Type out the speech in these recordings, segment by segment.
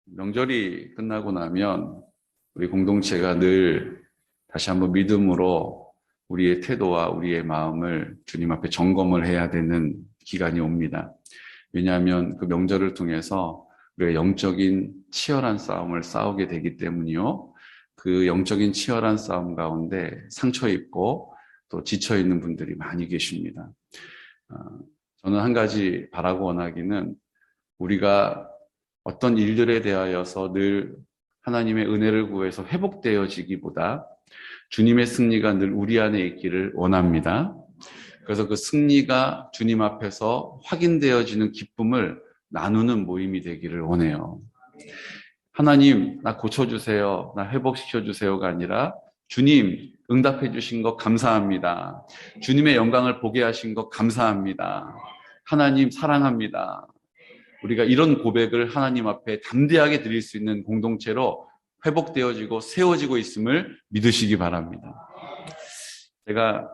명절이 끝나고 나면 우리 공동체가 늘 다시 한번 믿음으로 우리의 태도와 우리의 마음을 주님 앞에 점검을 해야 되는 기간이 옵니다. 왜냐하면 그 명절을 통해서 우리가 영적인 치열한 싸움을 싸우게 되기 때문이요. 그 영적인 치열한 싸움 가운데 상처 입고 또 지쳐 있는 분들이 많이 계십니다. 저는 한 가지 바라고 원하기는 우리가 어떤 일들에 대하여서 늘 하나님의 은혜를 구해서 회복되어지기보다 주님의 승리가 늘 우리 안에 있기를 원합니다. 그래서 그 승리가 주님 앞에서 확인되어지는 기쁨을 나누는 모임이 되기를 원해요. 하나님, 나 고쳐주세요. 나 회복시켜주세요가 아니라 주님, 응답해 주신 것 감사합니다. 주님의 영광을 보게 하신 것 감사합니다. 하나님, 사랑합니다. 우리가 이런 고백을 하나님 앞에 담대하게 드릴 수 있는 공동체로 회복되어지고 세워지고 있음을 믿으시기 바랍니다. 제가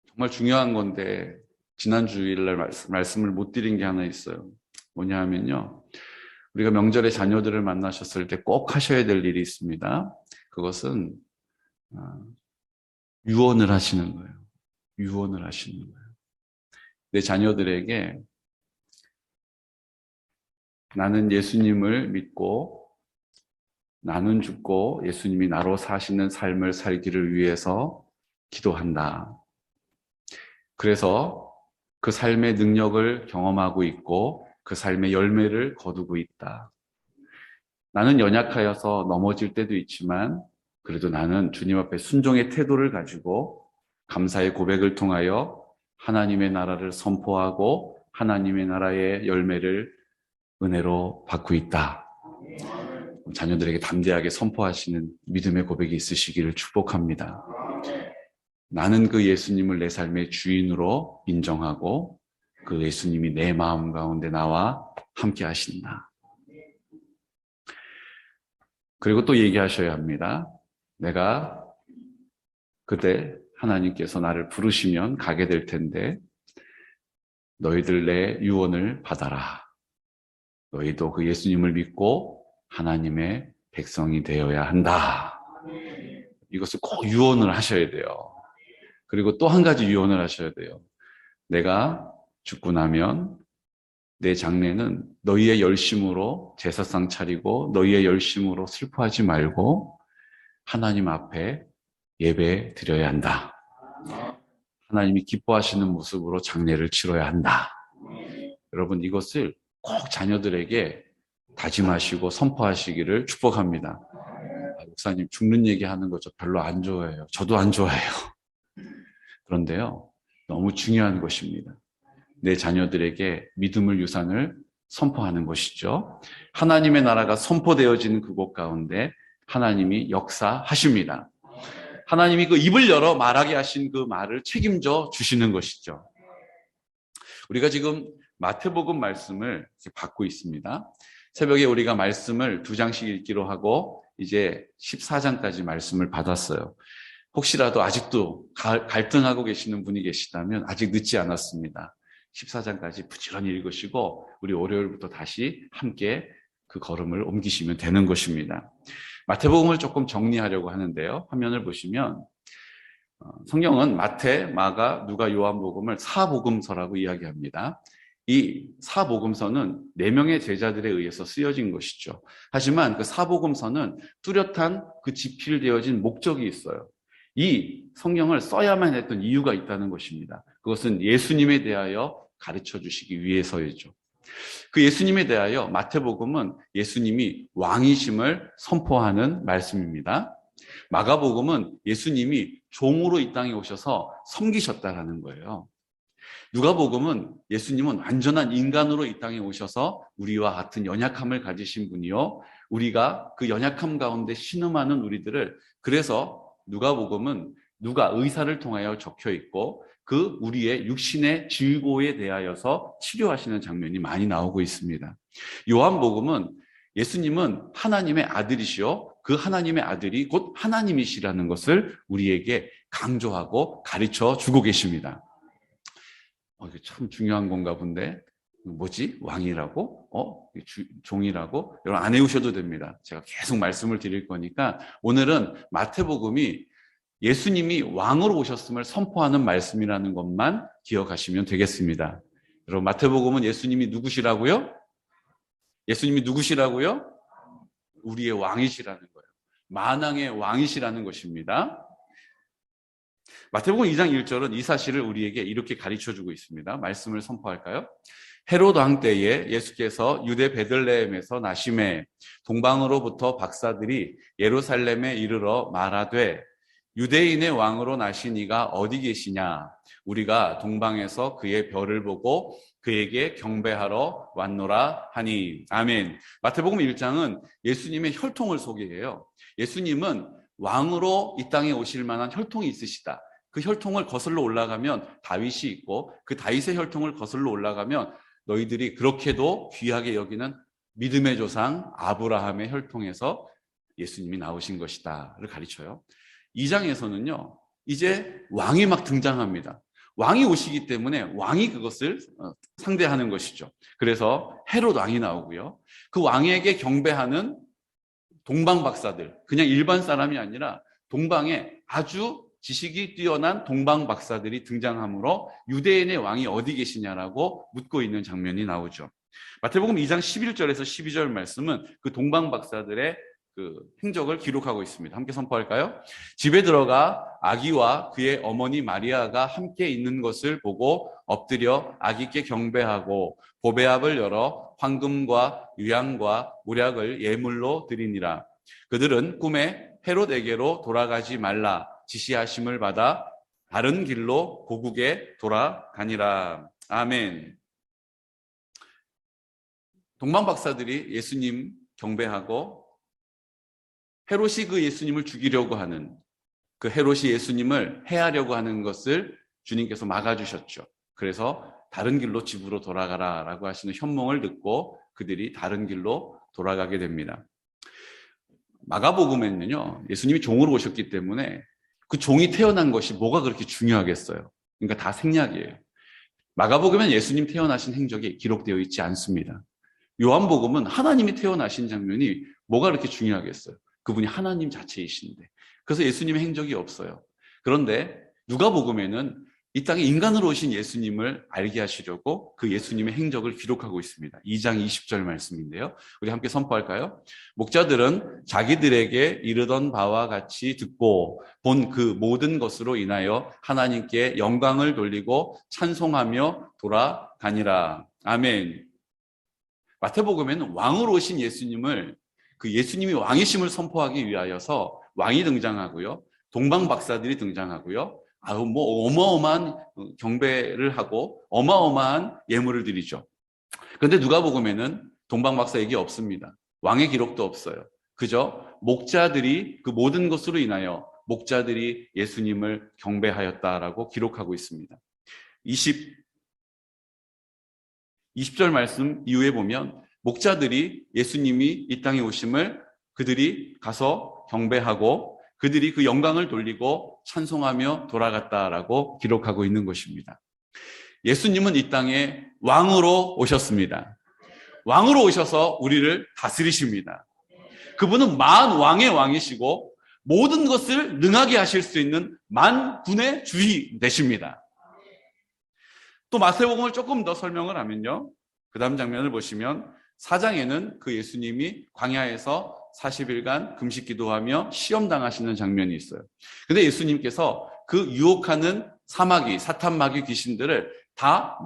정말 중요한 건데 지난 주일날 말씀을 못 드린 게 하나 있어요. 뭐냐 하면요. 우리가 명절에 자녀들을 만나셨을 때 꼭 하셔야 될 일이 있습니다. 그것은 유언을 하시는 거예요. 유언을 하시는 거예요. 내 자녀들에게 나는 예수님을 믿고 나는 죽고 예수님이 나로 사시는 삶을 살기를 위해서 기도한다. 그래서 그 삶의 능력을 경험하고 있고 그 삶의 열매를 거두고 있다. 나는 연약하여서 넘어질 때도 있지만 그래도 나는 주님 앞에 순종의 태도를 가지고 감사의 고백을 통하여 하나님의 나라를 선포하고 하나님의 나라의 열매를 은혜로 받고 있다. 자녀들에게 담대하게 선포하시는 믿음의 고백이 있으시기를 축복합니다. 나는 그 예수님을 내 삶의 주인으로 인정하고 그 예수님이 내 마음 가운데 나와 함께 하신다. 그리고 또 얘기하셔야 합니다. 내가 그때 하나님께서 나를 부르시면 가게 될 텐데 너희들 내 유언을 받아라. 너희도 그 예수님을 믿고 하나님의 백성이 되어야 한다. 이것을 꼭 유언을 하셔야 돼요. 그리고 또 한 가지 유언을 하셔야 돼요. 내가 죽고 나면 내 장례는 너희의 열심으로 제사상 차리고 너희의 열심으로 슬퍼하지 말고 하나님 앞에 예배 드려야 한다. 하나님이 기뻐하시는 모습으로 장례를 치러야 한다. 여러분 이것을 꼭 자녀들에게 다짐하시고 선포하시기를 축복합니다. 목사님 죽는 얘기하는 거 저 별로 안 좋아해요. 저도 안 좋아해요. 그런데요, 너무 중요한 것입니다. 내 자녀들에게 믿음을 유산을 선포하는 것이죠. 하나님의 나라가 선포되어지는 그곳 가운데 하나님이 역사하십니다. 하나님이 그 입을 열어 말하게 하신 그 말을 책임져 주시는 것이죠. 우리가 지금 마태복음 말씀을 받고 있습니다. 새벽에 우리가 말씀을 2장씩 읽기로 하고 이제 14장까지 말씀을 받았어요. 혹시라도 아직도 갈등하고 계시는 분이 계시다면 아직 늦지 않았습니다. 14장까지 부지런히 읽으시고 우리 월요일부터 다시 함께 그 걸음을 옮기시면 되는 것입니다. 마태복음을 조금 정리하려고 하는데요. 화면을 보시면 성경은 마태, 마가, 누가, 요한복음을 사복음서라고 이야기합니다. 이 사복음서는 4명의 제자들에 의해서 쓰여진 것이죠. 하지만 그 사복음서는 뚜렷한 그 집필되어진 목적이 있어요. 이 성경을 써야만 했던 이유가 있다는 것입니다. 그것은 예수님에 대하여 가르쳐 주시기 위해서이죠. 그 예수님에 대하여 마태복음은 예수님이 왕이심을 선포하는 말씀입니다. 마가복음은 예수님이 종으로 이 땅에 오셔서 섬기셨다라는 거예요. 누가복음은 예수님은 완전한 인간으로 이 땅에 오셔서 우리와 같은 연약함을 가지신 분이요. 우리가 그 연약함 가운데 신음하는 우리들을 그래서 누가복음은 누가 의사를 통하여 적혀 있고 그 우리의 육신의 질고에 대하여서 치료하시는 장면이 많이 나오고 있습니다. 요한복음은 예수님은 하나님의 아들이시요. 그 하나님의 아들이 곧 하나님이시라는 것을 우리에게 강조하고 가르쳐 주고 계십니다. 이게 참 중요한 건가 본데 뭐지? 왕이라고? 종이라고? 여러분 안 외우셔도 됩니다. 제가 계속 말씀을 드릴 거니까 오늘은 마태복음이 예수님이 왕으로 오셨음을 선포하는 말씀이라는 것만 기억하시면 되겠습니다. 여러분 마태복음은 예수님이 누구시라고요? 예수님이 누구시라고요? 우리의 왕이시라는 거예요. 만왕의 왕이시라는 것입니다. 마태복음 2장 1절은 이 사실을 우리에게 이렇게 가르쳐주고 있습니다. 말씀을 선포할까요? 헤롯 왕 때에 예수께서 유대 베들레헴에서 나심에 동방으로부터 박사들이 예루살렘에 이르러 말하되 유대인의 왕으로 나신 이가 어디 계시냐? 우리가 동방에서 그의 별을 보고 그에게 경배하러 왔노라 하니. 아멘. 마태복음 1장은 예수님의 혈통을 소개해요. 예수님은 왕으로 이 땅에 오실 만한 혈통이 있으시다. 그 혈통을 거슬러 올라가면 다윗이 있고 그 다윗의 혈통을 거슬러 올라가면 너희들이 그렇게도 귀하게 여기는 믿음의 조상 아브라함의 혈통에서 예수님이 나오신 것이다를 가르쳐요. 2장에서는요 이제 왕이 막 등장합니다. 왕이 오시기 때문에 왕이 그것을 상대하는 것이죠. 그래서 헤롯 왕이 나오고요. 그 왕에게 경배하는 동방 박사들, 그냥 일반 사람이 아니라 동방에 아주 지식이 뛰어난 동방 박사들이 등장하므로 유대인의 왕이 어디 계시냐라고 묻고 있는 장면이 나오죠. 마태복음 2장 11절에서 12절 말씀은 그 동방 박사들의 그 행적을 기록하고 있습니다. 함께 선포할까요? 집에 들어가 아기와 그의 어머니 마리아가 함께 있는 것을 보고 엎드려 아기께 경배하고 보배압을 열어 황금과 유향과 모략을 예물로 드리니라. 그들은 꿈에 헤롯에게로 돌아가지 말라 지시하심을 받아 다른 길로 고국에 돌아가니라. 아멘. 동방 박사들이 예수님 경배하고 헤롯이 그 예수님을 죽이려고 하는, 그 헤롯이 예수님을 해하려고 하는 것을 주님께서 막아주셨죠. 그래서 다른 길로 집으로 돌아가라라고 하시는 현몽을 듣고 그들이 다른 길로 돌아가게 됩니다. 마가복음에는요 예수님이 종으로 오셨기 때문에 그 종이 태어난 것이 뭐가 그렇게 중요하겠어요. 그러니까 다 생략이에요. 마가복음엔 예수님 태어나신 행적이 기록되어 있지 않습니다. 요한복음은 하나님이 태어나신 장면이 뭐가 그렇게 중요하겠어요. 그분이 하나님 자체이신데. 그래서 예수님의 행적이 없어요. 그런데 누가복음에는 이 땅에 인간으로 오신 예수님을 알게 하시려고 그 예수님의 행적을 기록하고 있습니다. 2장 20절 말씀인데요. 우리 함께 선포할까요? 목자들은 자기들에게 이르던 바와 같이 듣고 본 그 모든 것으로 인하여 하나님께 영광을 돌리고 찬송하며 돌아가니라. 아멘. 마태복음에는 왕으로 오신 예수님을 그 예수님이 왕이심을 선포하기 위하여서 왕이 등장하고요. 동방 박사들이 등장하고요. 어마어마한 경배를 하고 어마어마한 예물을 드리죠. 그런데 누가복음에는 동방 박사 얘기 없습니다. 왕의 기록도 없어요. 그저 목자들이 그 모든 것으로 인하여 목자들이 예수님을 경배하였다라고 기록하고 있습니다. 20절 말씀 이후에 보면 목자들이 예수님이 이 땅에 오심을 그들이 가서 경배하고 그들이 그 영광을 돌리고 찬송하며 돌아갔다라고 기록하고 있는 것입니다. 예수님은 이 땅에 왕으로 오셨습니다. 왕으로 오셔서 우리를 다스리십니다. 그분은 만왕의 왕이시고 모든 것을 능하게 하실 수 있는 만군의 주이 되십니다. 또 마태복음을 조금 더 설명을 하면요. 그 다음 장면을 보시면 4장에는 그 예수님이 광야에서 40일간 금식 기도하며 시험당하시는 장면이 있어요. 근데 예수님께서 그 유혹하는 사마귀, 사탄마귀 귀신들을 다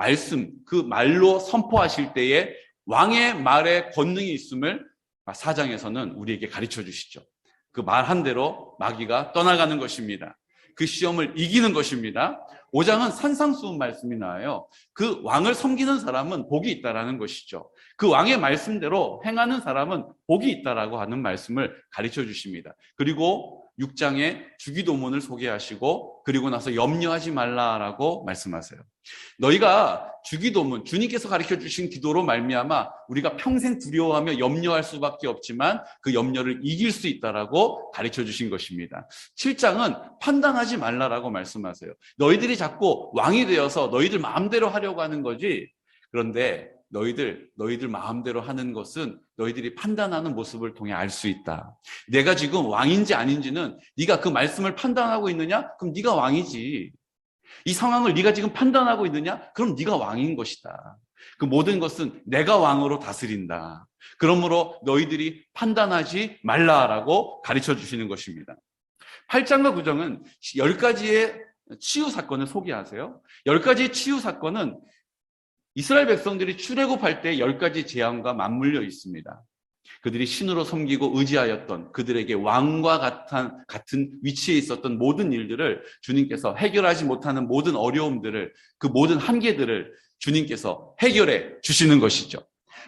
그 말로 선포하실 때에 왕의 말에 권능이 있음을 4장에서는 우리에게 가르쳐 주시죠. 그 말한 대로 마귀가 떠나가는 것입니다. 그 시험을 이기는 것입니다. 5장은 산상수훈 말씀이 나와요. 그 왕을 섬기는 사람은 복이 있다라는 것이죠. 그 왕의 말씀대로 행하는 사람은 복이 있다라고 하는 말씀을 가르쳐 주십니다. 그리고 6장에 주기도문을 소개하시고 그리고 나서 염려하지 말라라고 말씀하세요. 너희가 주기도문, 주님께서 가르쳐 주신 기도로 말미암아 우리가 평생 두려워하며 염려할 수밖에 없지만 그 염려를 이길 수 있다라고 가르쳐 주신 것입니다. 7장은 판단하지 말라라고 말씀하세요. 너희들이 자꾸 왕이 되어서 너희들 마음대로 하려고 하는 거지. 그런데 너희들 마음대로 하는 것은 너희들이 판단하는 모습을 통해 알 수 있다. 내가 지금 왕인지 아닌지는 네가 그 말씀을 판단하고 있느냐? 그럼 네가 왕이지. 이 상황을 네가 지금 판단하고 있느냐? 그럼 네가 왕인 것이다. 그 모든 것은 내가 왕으로 다스린다. 그러므로 너희들이 판단하지 말라라고 가르쳐 주시는 것입니다. 8장과 9장은 10가지의 치유 사건을 소개하세요. 10가지의 치유 사건은 이스라엘 백성들이 출애굽할 때 10가지 재앙과 맞물려 있습니다. 그들이 신으로 섬기고 의지하였던 그들에게 왕과 같은 위치에 있었던 모든 일들을 주님께서 해결하지 못하는 모든 어려움들을, 그 모든 한계들을 주님께서 해결해 주시는 것이죠.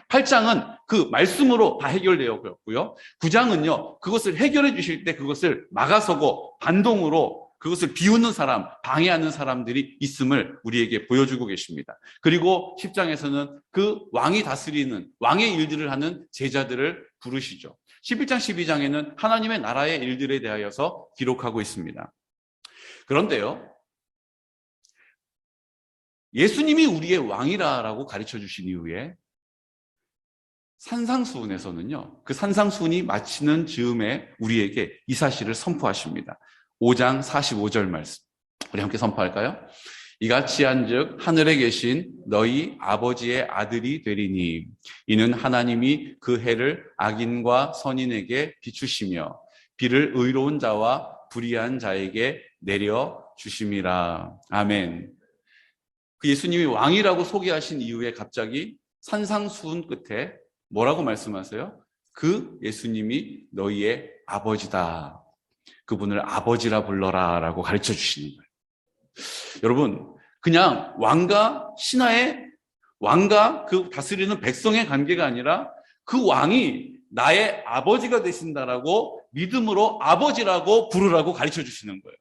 8장은 그 말씀으로 다 해결되었고요. 9장은요, 그것을 해결해 주실 때 그것을 막아서고 반동으로 그것을 비웃는 사람, 방해하는 사람들이 있음을 우리에게 보여주고 계십니다. 그리고 10장에서는 그 왕이 다스리는 왕의 일들을 하는 제자들을 부르시죠. 11장, 12장에는 하나님의 나라의 일들에 대하여서 기록하고 있습니다. 그런데요, 예수님이 우리의 왕이라고 가르쳐 주신 이후에 산상수훈에서는요, 그 산상수훈이 마치는 즈음에 우리에게 이 사실을 선포하십니다. 5장 45절 말씀. 우리 함께 선포할까요? 이같이 한즉 하늘에 계신 너희 아버지의 아들이 되리니 이는 하나님이 그 해를 악인과 선인에게 비추시며 비를 의로운 자와 불의한 자에게 내려 주심이라. 아멘. 그 예수님이 왕이라고 소개하신 이후에 갑자기 산상수훈 끝에 뭐라고 말씀하세요? 그 예수님이 너희의 아버지다. 그분을 아버지라 불러라 라고 가르쳐 주시는 거예요. 여러분, 그냥 왕과 신하의, 왕과 그 다스리는 백성의 관계가 아니라 그 왕이 나의 아버지가 되신다라고 믿음으로 아버지라고 부르라고 가르쳐 주시는 거예요.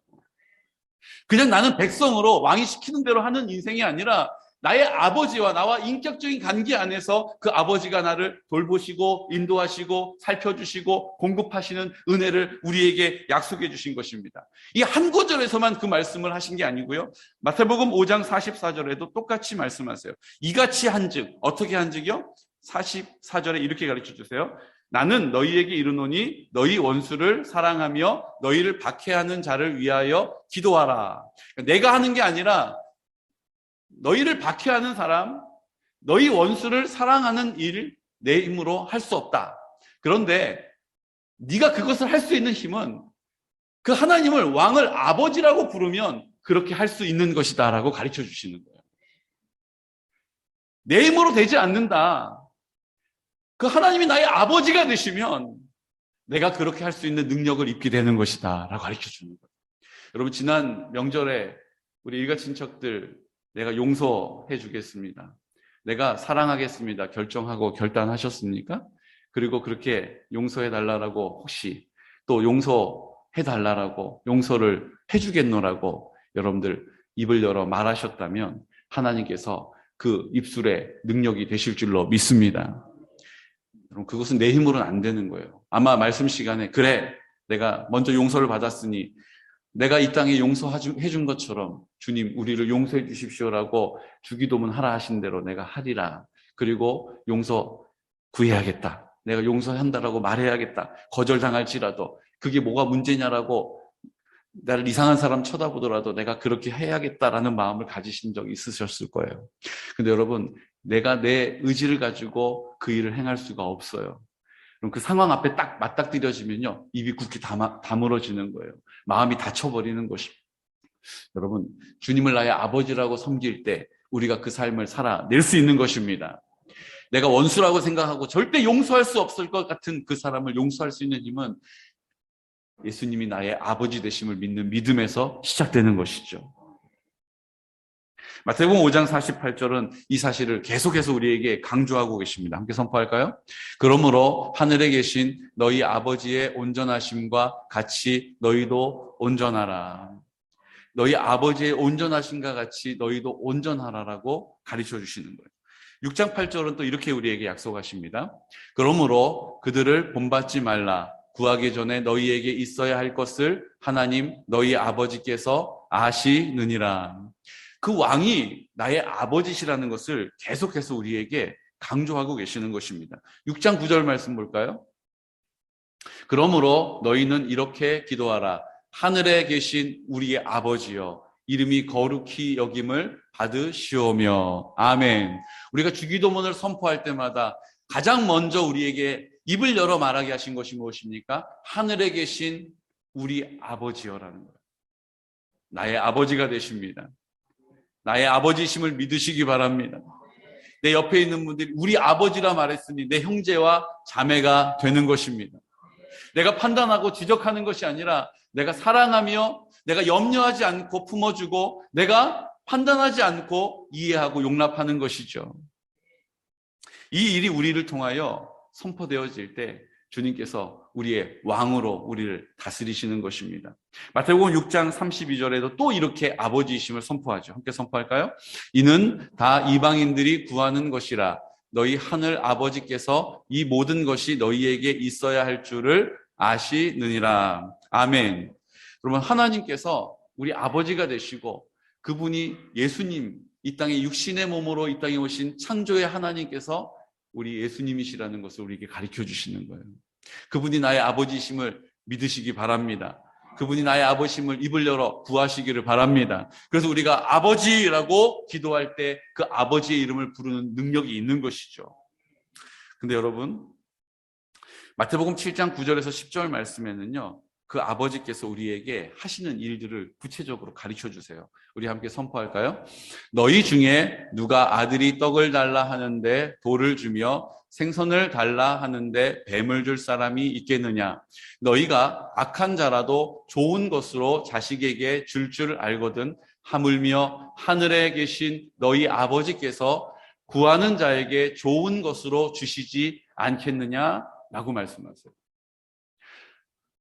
그냥 나는 백성으로 왕이 시키는 대로 하는 인생이 아니라 나의 아버지와 나와 인격적인 관계 안에서 그 아버지가 나를 돌보시고 인도하시고 살펴주시고 공급하시는 은혜를 우리에게 약속해 주신 것입니다. 이 한 구절에서만 그 말씀을 하신 게 아니고요. 마태복음 5장 44절에도 똑같이 말씀하세요. 이같이 한즉, 어떻게 한즉이요? 44절에 이렇게 가르쳐 주세요. 나는 너희에게 이르노니 너희 원수를 사랑하며 너희를 박해하는 자를 위하여 기도하라. 내가 하는 게 아니라 너희를 박해하는 사람, 너희 원수를 사랑하는 일 내 힘으로 할 수 없다. 그런데 네가 그것을 할 수 있는 힘은 그 하나님을 왕을 아버지라고 부르면 그렇게 할 수 있는 것이다 라고 가르쳐 주시는 거예요. 내 힘으로 되지 않는다. 그 하나님이 나의 아버지가 되시면 내가 그렇게 할 수 있는 능력을 입게 되는 것이다 라고 가르쳐 주는 거예요. 여러분, 지난 명절에 우리 일가 친척들 내가 용서해 주겠습니다. 내가 사랑하겠습니다. 결정하고 결단하셨습니까? 그리고 그렇게 용서해 달라고 혹시 또 용서해 달라고 용서를 해 주겠노라고 여러분들 입을 열어 말하셨다면 하나님께서 그 입술에 능력이 되실 줄로 믿습니다. 여러분, 그것은 내 힘으로는 안 되는 거예요. 아마 말씀 시간에 그래, 내가 먼저 용서를 받았으니 내가 이 땅에 용서해 준 것처럼 주님 우리를 용서해 주십시오라고 주기도문 하라 하신 대로 내가 하리라. 그리고 용서 구해야겠다. 내가 용서한다라고 말해야겠다. 거절당할지라도 그게 뭐가 문제냐라고 나를 이상한 사람 쳐다보더라도 내가 그렇게 해야겠다라는 마음을 가지신 적이 있으셨을 거예요. 근데 여러분, 내가 내 의지를 가지고 그 일을 행할 수가 없어요. 그럼 그 상황 앞에 딱 맞닥뜨려지면요, 입이 굳게 다물어지는 거예요. 마음이 닫혀버리는 것입니다. 여러분, 주님을 나의 아버지라고 섬길 때 우리가 그 삶을 살아낼 수 있는 것입니다. 내가 원수라고 생각하고 절대 용서할 수 없을 것 같은 그 사람을 용서할 수 있는 힘은 예수님이 나의 아버지 되심을 믿는 믿음에서 시작되는 것이죠. 마태복음 5장 48절은 이 사실을 계속해서 우리에게 강조하고 계십니다. 함께 선포할까요? 그러므로 하늘에 계신 너희 아버지의 온전하심과 같이 너희도 온전하라. 너희 아버지의 온전하심과 같이 너희도 온전하라라고 가르쳐 주시는 거예요. 6장 8절은 또 이렇게 우리에게 약속하십니다. 그러므로 그들을 본받지 말라. 구하기 전에 너희에게 있어야 할 것을 하나님 너희 아버지께서 아시느니라. 그 왕이 나의 아버지시라는 것을 계속해서 우리에게 강조하고 계시는 것입니다. 6장 9절 말씀 볼까요? 그러므로 너희는 이렇게 기도하라. 하늘에 계신 우리의 아버지여, 이름이 거룩히 여김을 받으시오며. 아멘. 우리가 주기도문을 선포할 때마다 가장 먼저 우리에게 입을 열어 말하게 하신 것이 무엇입니까? 하늘에 계신 우리 아버지여라는 거예요. 나의 아버지가 되십니다. 나의 아버지심을 믿으시기 바랍니다. 내 옆에 있는 분들이 우리 아버지라 말했으니 내 형제와 자매가 되는 것입니다. 내가 판단하고 지적하는 것이 아니라 내가 사랑하며 내가 염려하지 않고 품어주고 내가 판단하지 않고 이해하고 용납하는 것이죠. 이 일이 우리를 통하여 선포되어질 때 주님께서 우리의 왕으로 우리를 다스리시는 것입니다. 마태복음 6장 32절에도 또 이렇게 아버지이심을 선포하죠. 함께 선포할까요? 이는 다 이방인들이 구하는 것이라. 너희 하늘 아버지께서 이 모든 것이 너희에게 있어야 할 줄을 아시느니라. 아멘. 여러분, 하나님께서 우리 아버지가 되시고 그분이 예수님, 이 땅에 육신의 몸으로 이 땅에 오신 창조의 하나님께서 우리 예수님이시라는 것을 우리에게 가르쳐 주시는 거예요. 그분이 나의 아버지심을 믿으시기 바랍니다. 그분이 나의 아버지심을 입을 열어 구하시기를 바랍니다. 그래서 우리가 아버지라고 기도할 때 그 아버지의 이름을 부르는 능력이 있는 것이죠. 근데 여러분, 마태복음 7장 9절에서 10절 말씀에는요, 그 아버지께서 우리에게 하시는 일들을 구체적으로 가르쳐 주세요. 우리 함께 선포할까요? 너희 중에 누가 아들이 떡을 달라 하는데 돌을 주며 생선을 달라 하는데 뱀을 줄 사람이 있겠느냐? 너희가 악한 자라도 좋은 것으로 자식에게 줄 줄 알거든 하물며 하늘에 계신 너희 아버지께서 구하는 자에게 좋은 것으로 주시지 않겠느냐라고 말씀하세요.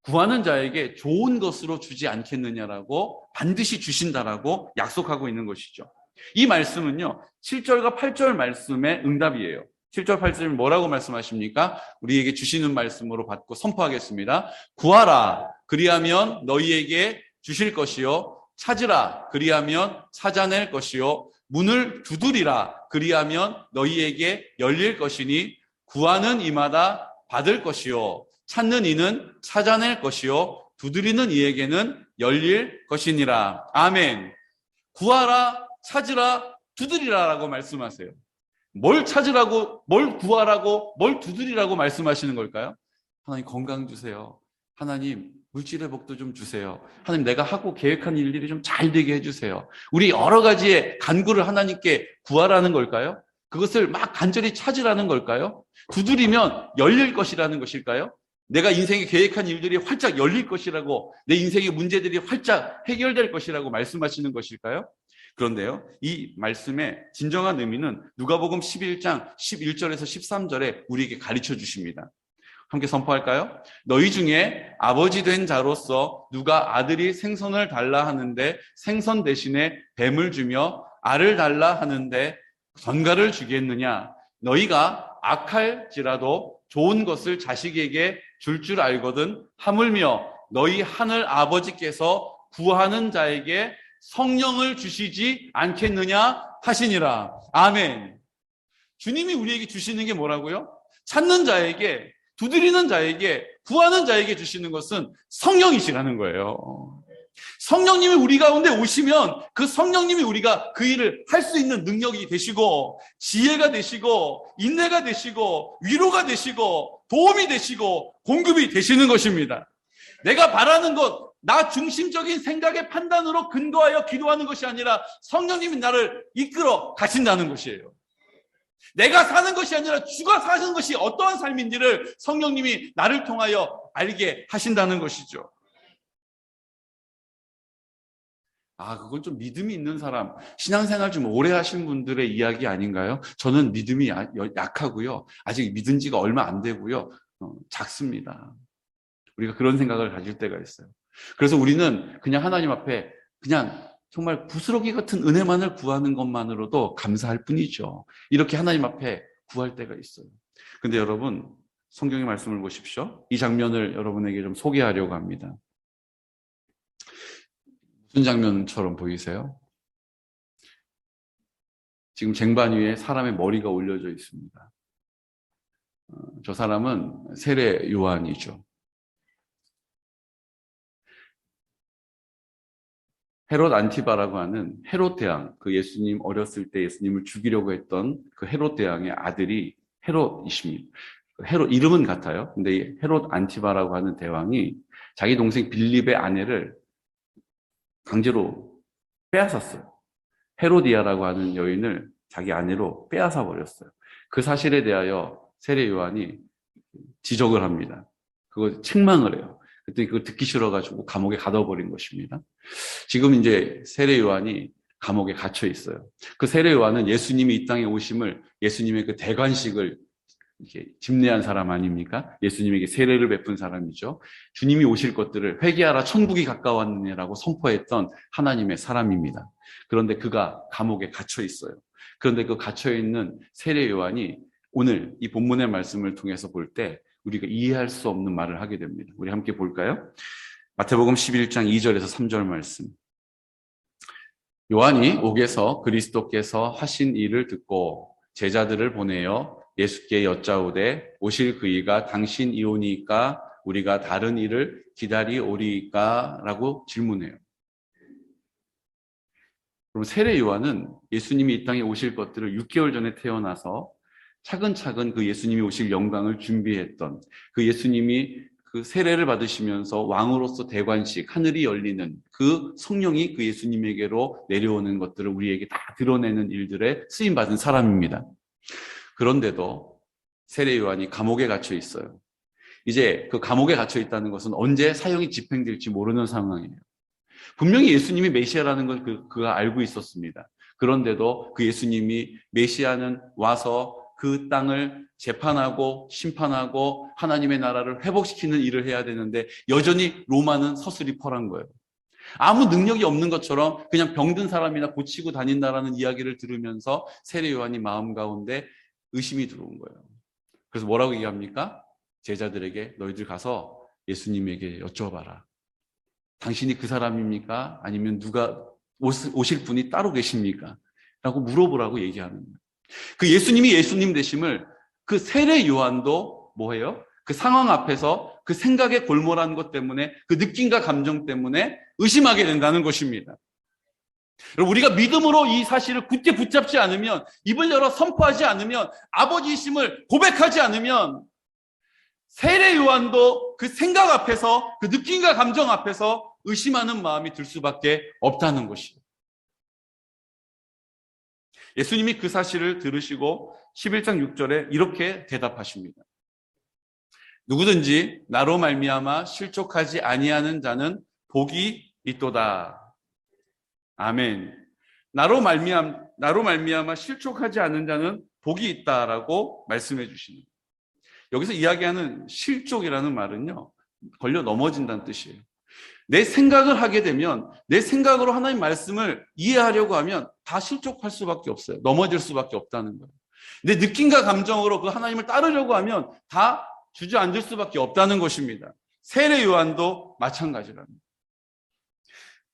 구하는 자에게 좋은 것으로 주지 않겠느냐라고, 반드시 주신다라고 약속하고 있는 것이죠. 이 말씀은요, 7절과 8절 말씀의 응답이에요. 7절 8절 뭐라고 말씀하십니까? 우리에게 주시는 말씀으로 받고 선포하겠습니다. 구하라, 그리하면 너희에게 주실 것이요, 찾으라, 그리하면 찾아낼 것이요, 문을 두드리라, 그리하면 너희에게 열릴 것이니 구하는 이마다 받을 것이요, 찾는 이는 찾아낼 것이요, 두드리는 이에게는 열릴 것이니라. 아멘. 구하라, 찾으라, 두드리라라고 말씀하세요. 뭘 찾으라고, 뭘 구하라고, 뭘 두드리라고 말씀하시는 걸까요? 하나님 건강 주세요. 하나님 물질 회복도 좀 주세요. 하나님 내가 하고 계획한 일들이 좀 잘 되게 해주세요. 우리 여러 가지의 간구를 하나님께 구하라는 걸까요? 그것을 막 간절히 찾으라는 걸까요? 두드리면 열릴 것이라는 것일까요? 내가 인생에 계획한 일들이 활짝 열릴 것이라고, 내 인생의 문제들이 활짝 해결될 것이라고 말씀하시는 것일까요? 그런데요, 이 말씀의 진정한 의미는 누가복음 11장 11절에서 13절에 우리에게 가르쳐 주십니다. 함께 선포할까요? 너희 중에 아버지 된 자로서 누가 아들이 생선을 달라 하는데 생선 대신에 뱀을 주며 알을 달라 하는데 전갈을 주겠느냐? 너희가 악할지라도 좋은 것을 자식에게 줄 줄 알거든 하물며 너희 하늘 아버지께서 구하는 자에게 성령을 주시지 않겠느냐 하시니라. 아멘. 주님이 우리에게 주시는 게 뭐라고요? 찾는 자에게, 두드리는 자에게, 구하는 자에게 주시는 것은 성령이시라는 거예요. 성령님이 우리 가운데 오시면 그 성령님이 우리가 그 일을 할 수 있는 능력이 되시고, 지혜가 되시고, 인내가 되시고, 위로가 되시고, 도움이 되시고, 공급이 되시는 것입니다. 내가 바라는 것, 나 중심적인 생각의 판단으로 근거하여 기도하는 것이 아니라 성령님이 나를 이끌어 가신다는 것이에요. 내가 사는 것이 아니라 주가 사는 것이 어떠한 삶인지를 성령님이 나를 통하여 알게 하신다는 것이죠. 그건 좀 믿음이 있는 사람, 신앙생활 좀 오래 하신 분들의 이야기 아닌가요? 저는 믿음이 약하고요. 아직 믿은 지가 얼마 안 되고요. 작습니다. 우리가 그런 생각을 가질 때가 있어요. 그래서 우리는 그냥 하나님 앞에 그냥 정말 부스러기 같은 은혜만을 구하는 것만으로도 감사할 뿐이죠. 이렇게 하나님 앞에 구할 때가 있어요. 근데 여러분, 성경의 말씀을 보십시오. 이 장면을 여러분에게 좀 소개하려고 합니다. 무슨 장면처럼 보이세요? 지금 쟁반 위에 사람의 머리가 올려져 있습니다. 저 사람은 세례 요한이죠. 헤롯 안티바라고 하는 헤롯 대왕, 그 예수님 어렸을 때 예수님을 죽이려고 했던 그 헤롯 대왕의 아들이 헤롯이십니다. 헤롯 이름은 같아요. 근데 이 헤롯 안티바라고 하는 대왕이 자기 동생 빌립의 아내를 강제로 빼앗았어요. 헤로디아라고 하는 여인을 자기 아내로 빼앗아 버렸어요. 그 사실에 대하여 세례 요한이 지적을 합니다. 그거 책망을 해요. 그때 그거 듣기 싫어가지고 감옥에 가둬버린 것입니다. 지금 이제 세례 요한이 감옥에 갇혀 있어요. 그 세례 요한은 예수님이 이 땅에 오심을, 예수님의 그 대관식을 이렇게 집례한 사람 아닙니까? 예수님에게 세례를 베푼 사람이죠. 주님이 오실 것들을 회개하라 천국이 가까웠느냐라고 선포했던 하나님의 사람입니다. 그런데 그가 감옥에 갇혀 있어요. 그런데 그 갇혀 있는 세례 요한이 오늘 이 본문의 말씀을 통해서 볼 때 우리가 이해할 수 없는 말을 하게 됩니다. 우리 함께 볼까요? 마태복음 11장 2절에서 3절 말씀. 요한이 옥에서 그리스도께서 하신 일을 듣고 제자들을 보내어 예수께 여짜오되 오실 그이가 당신이오니까 우리가 다른 일을 기다리오리까? 라고 질문해요. 그럼 세례 요한은 예수님이 이 땅에 오실 것들을 6개월 전에 태어나서 차근차근 그 예수님이 오실 영광을 준비했던, 그 예수님이 그 세례를 받으시면서 왕으로서 대관식, 하늘이 열리는 그 성령이 그 예수님에게로 내려오는 것들을 우리에게 다 드러내는 일들에 쓰임받은 사람입니다. 그런데도 세례 요한이 감옥에 갇혀 있어요. 이제 그 감옥에 갇혀 있다는 것은 언제 사형이 집행될지 모르는 상황이에요. 분명히 예수님이 메시아라는 걸 그가 알고 있었습니다. 그런데도 그 예수님이 메시아는 와서 그 땅을 재판하고 심판하고 하나님의 나라를 회복시키는 일을 해야 되는데 여전히 로마는 서슬이 펄한 거예요. 아무 능력이 없는 것처럼 그냥 병든 사람이나 고치고 다닌다라는 이야기를 들으면서 세례 요한이 마음 가운데 의심이 들어온 거예요. 그래서 뭐라고 얘기합니까? 제자들에게 너희들 가서 예수님에게 여쭤봐라. 당신이 그 사람입니까? 아니면 누가 오실 분이 따로 계십니까? 라고 물어보라고 얘기하는 거예요. 그 예수님이 예수님 되심을 그 세례 요한도 뭐예요? 그 상황 앞에서 그 생각에 골몰한 것 때문에 그 느낌과 감정 때문에 의심하게 된다는 것입니다. 우리가 믿음으로 이 사실을 굳게 붙잡지 않으면, 입을 열어 선포하지 않으면, 아버지이심을 고백하지 않으면 세례 요한도 그 생각 앞에서, 그 느낌과 감정 앞에서 의심하는 마음이 들 수밖에 없다는 것이에요. 예수님이 그 사실을 들으시고 11장 6절에 이렇게 대답하십니다. 누구든지 나로 말미암아 실족하지 아니하는 자는 복이 있도다. 아멘. 나로 말미암아 실족하지 않은 자는 복이 있다라고 말씀해 주시는 거예요. 여기서 이야기하는 실족이라는 말은요, 걸려 넘어진다는 뜻이에요. 내 생각을 하게 되면, 내 생각으로 하나님 말씀을 이해하려고 하면 다 실족할 수밖에 없어요. 넘어질 수밖에 없다는 거예요. 내 느낌과 감정으로 그 하나님을 따르려고 하면 다 주저앉을 수밖에 없다는 것입니다. 세례 요한도 마찬가지랍니다.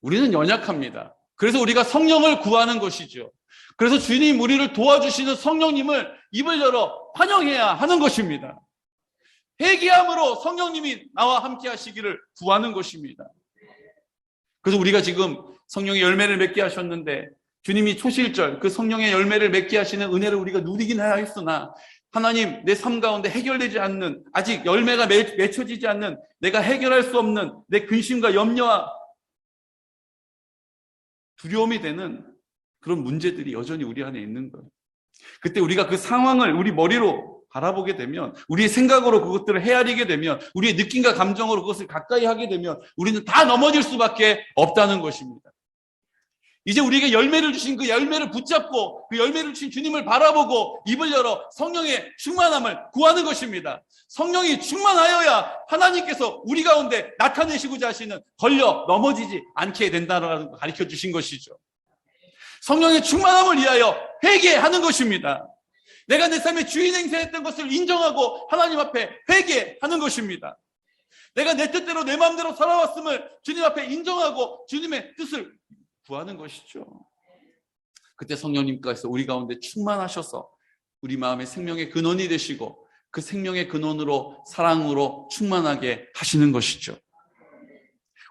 우리는 연약합니다. 그래서 우리가 성령을 구하는 것이죠. 그래서 주님 우리를 도와주시는 성령님을 입을 열어 환영해야 하는 것입니다. 회개함으로 성령님이 나와 함께 하시기를 구하는 것입니다. 그래서 우리가 지금 성령의 열매를 맺게 하셨는데, 주님이 초실절 그 성령의 열매를 맺게 하시는 은혜를 우리가 누리긴 해야 했으나, 하나님 내 삶 가운데 해결되지 않는, 아직 열매가 맺혀지지 않는, 내가 해결할 수 없는 내 근심과 염려와 두려움이 되는 그런 문제들이 여전히 우리 안에 있는 거예요. 그때 우리가 그 상황을 우리 머리로 바라보게 되면, 우리의 생각으로 그것들을 헤아리게 되면, 우리의 느낌과 감정으로 그것을 가까이 하게 되면 우리는 다 넘어질 수밖에 없다는 것입니다. 이제 우리에게 열매를 주신 그 열매를 붙잡고 그 열매를 주신 주님을 바라보고 입을 열어 성령의 충만함을 구하는 것입니다. 성령이 충만하여야 하나님께서 우리 가운데 나타내시고자 하시는 걸려 넘어지지 않게 된다는 걸 가르쳐 주신 것이죠. 성령의 충만함을 위하여 회개하는 것입니다. 내가 내 삶의 주인 행세했던 것을 인정하고 하나님 앞에 회개하는 것입니다. 내가 내 뜻대로 내 마음대로 살아왔음을 주님 앞에 인정하고 주님의 뜻을 구하는 것이죠. 그때 성령님께서 우리 가운데 충만하셔서 우리 마음의 생명의 근원이 되시고 그 생명의 근원으로 사랑으로 충만하게 하시는 것이죠.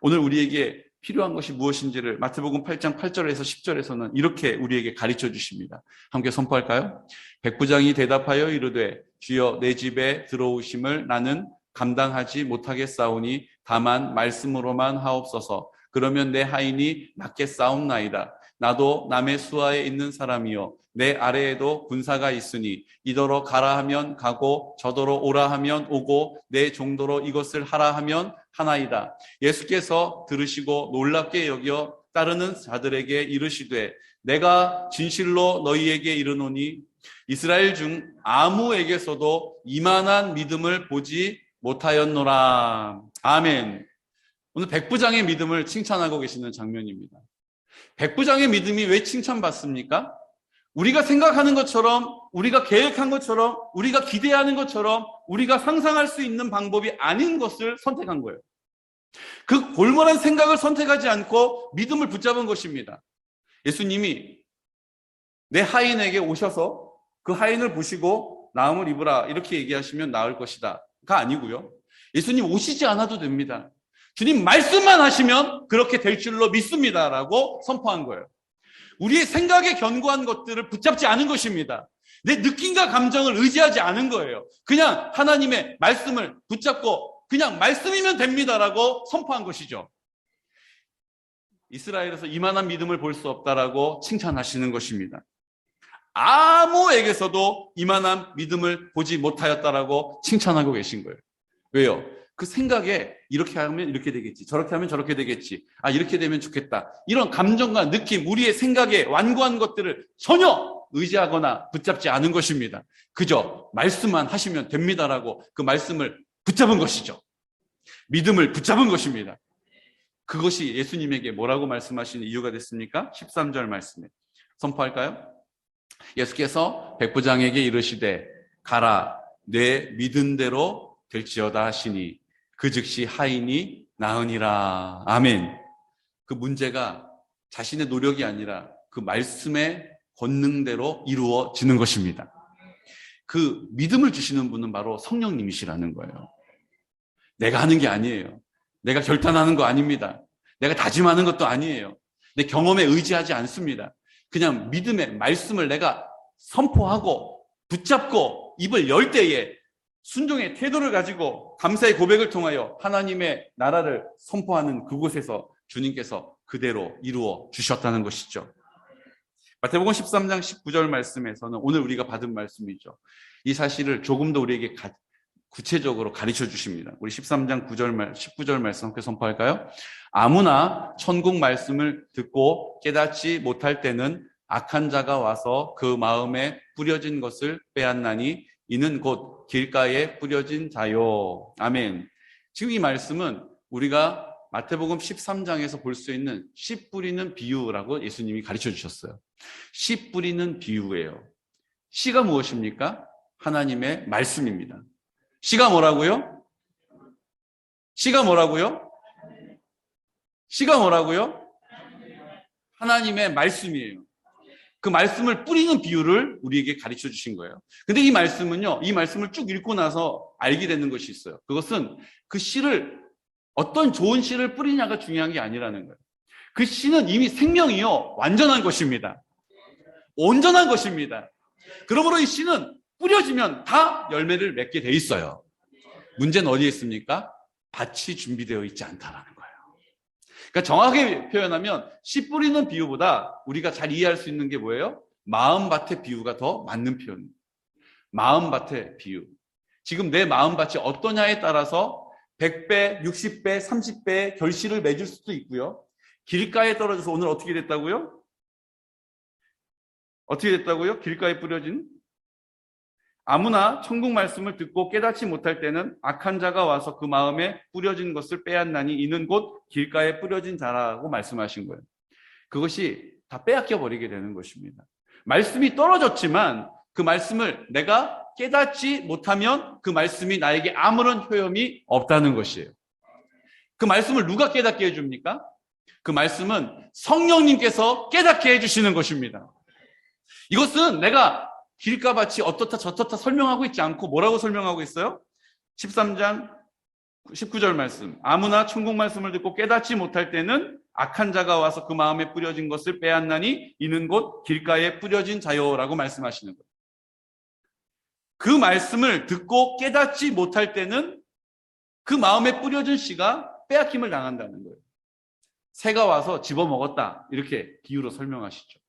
오늘 우리에게 필요한 것이 무엇인지를 마태복음 8장 8절에서 10절에서는 이렇게 우리에게 가르쳐 주십니다. 함께 선포할까요? 백부장이 대답하여 이르되 주여 내 집에 들어오심을 나는 감당하지 못하겠사오니 다만 말씀으로만 하옵소서. 그러면 내 하인이 낫겠사옵나이다. 나도 남의 수하에 있는 사람이요 내 아래에도 군사가 있으니 이더러 가라 하면 가고 저더러 오라 하면 오고 내 정도로 이것을 하라 하면 하나이다. 예수께서 들으시고 놀랍게 여겨 따르는 자들에게 이르시되 내가 진실로 너희에게 이르노니 이스라엘 중 아무에게서도 이만한 믿음을 보지 못하였노라. 아멘. 오늘 백부장의 믿음을 칭찬하고 계시는 장면입니다. 백부장의 믿음이 왜 칭찬받습니까? 우리가 생각하는 것처럼, 우리가 계획한 것처럼, 우리가 기대하는 것처럼, 우리가 상상할 수 있는 방법이 아닌 것을 선택한 거예요. 그 골몰한 생각을 선택하지 않고 믿음을 붙잡은 것입니다. 예수님이 내 하인에게 오셔서 그 하인을 보시고 나음을 입으라 이렇게 얘기하시면 나을 것이다 가 아니고요. 예수님 오시지 않아도 됩니다. 주님 말씀만 하시면 그렇게 될 줄로 믿습니다라고 선포한 거예요. 우리의 생각에 견고한 것들을 붙잡지 않은 것입니다. 내 느낌과 감정을 의지하지 않은 거예요. 그냥 하나님의 말씀을 붙잡고 그냥 말씀이면 됩니다라고 선포한 것이죠. 이스라엘에서 이만한 믿음을 볼 수 없다라고 칭찬하시는 것입니다. 아무에게서도 이만한 믿음을 보지 못하였다라고 칭찬하고 계신 거예요. 왜요? 그 생각에 이렇게 하면 이렇게 되겠지, 저렇게 하면 저렇게 되겠지, 이렇게 되면 좋겠다, 이런 감정과 느낌, 우리의 생각에 완고한 것들을 전혀 의지하거나 붙잡지 않은 것입니다. 그저 말씀만 하시면 됩니다라고 그 말씀을 붙잡은 것이죠. 믿음을 붙잡은 것입니다. 그것이 예수님에게 뭐라고 말씀하시는 이유가 됐습니까? 13절 말씀에 선포할까요? 예수께서 백부장에게 이르시되 가라 내 믿은 대로 될지어다 하시니 그 즉시 하인이 나으니라. 아멘. 그 문제가 자신의 노력이 아니라 그 말씀의 권능대로 이루어지는 것입니다. 그 믿음을 주시는 분은 바로 성령님이시라는 거예요. 내가 하는 게 아니에요. 내가 결단하는 거 아닙니다. 내가 다짐하는 것도 아니에요. 내 경험에 의지하지 않습니다. 그냥 믿음의 말씀을 내가 선포하고 붙잡고 입을 열 때에 순종의 태도를 가지고 감사의 고백을 통하여 하나님의 나라를 선포하는 그곳에서 주님께서 그대로 이루어 주셨다는 것이죠. 마태복음 13장 19절 말씀에서는 오늘 우리가 받은 말씀이죠. 이 사실을 조금 더 우리에게 구체적으로 가르쳐 주십니다. 우리 13장 19절 말씀 함께 선포할까요? 아무나 천국 말씀을 듣고 깨닫지 못할 때는 악한 자가 와서 그 마음에 뿌려진 것을 빼앗나니 이는 곧 길가에 뿌려진 자요. 아멘. 지금 이 말씀은 우리가 마태복음 13장에서 볼 수 있는 씨 뿌리는 비유라고 예수님이 가르쳐 주셨어요. 씨 뿌리는 비유예요. 씨가 무엇입니까? 하나님의 말씀입니다. 씨가 뭐라고요? 씨가 뭐라고요? 씨가 뭐라고요? 하나님의 말씀이에요. 그 말씀을 뿌리는 비유를 우리에게 가르쳐 주신 거예요. 근데 이 말씀은요, 이 말씀을 쭉 읽고 나서 알게 되는 것이 있어요. 그것은 그 씨를, 어떤 좋은 씨를 뿌리냐가 중요한 게 아니라는 거예요. 그 씨는 이미 생명이요, 완전한 것입니다. 온전한 것입니다. 그러므로 이 씨는 뿌려지면 다 열매를 맺게 돼 있어요. 문제는 어디에 있습니까? 밭이 준비되어 있지 않다라는 거예요. 그러니까 정확하게 표현하면 씨 뿌리는 비유보다 우리가 잘 이해할 수 있는 게 뭐예요? 마음밭의 비유가 더 맞는 표현입니다. 마음밭의 비유. 지금 내 마음밭이 어떠냐에 따라서 100배, 60배, 30배의 결실을 맺을 수도 있고요. 길가에 떨어져서 오늘 어떻게 됐다고요? 어떻게 됐다고요? 길가에 뿌려진? 아무나 천국 말씀을 듣고 깨닫지 못할 때는 악한 자가 와서 그 마음에 뿌려진 것을 빼앗나니 이는 곧 길가에 뿌려진 자라고 말씀하신 거예요. 그것이 다 빼앗겨 버리게 되는 것입니다. 말씀이 떨어졌지만 그 말씀을 내가 깨닫지 못하면 그 말씀이 나에게 아무런 효용이 없다는 것이에요. 그 말씀을 누가 깨닫게 해줍니까? 그 말씀은 성령님께서 깨닫게 해주시는 것입니다. 이것은 내가 길가 밭이 어떻다 저떻다 설명하고 있지 않고 뭐라고 설명하고 있어요? 13장 19절 말씀. 아무나 천국 말씀을 듣고 깨닫지 못할 때는 악한 자가 와서 그 마음에 뿌려진 것을 빼앗나니 이는 곧 길가에 뿌려진 자요라고 말씀하시는 거예요. 그 말씀을 듣고 깨닫지 못할 때는 그 마음에 뿌려진 씨가 빼앗김을 당한다는 거예요. 새가 와서 집어먹었다, 이렇게 비유로 설명하시죠.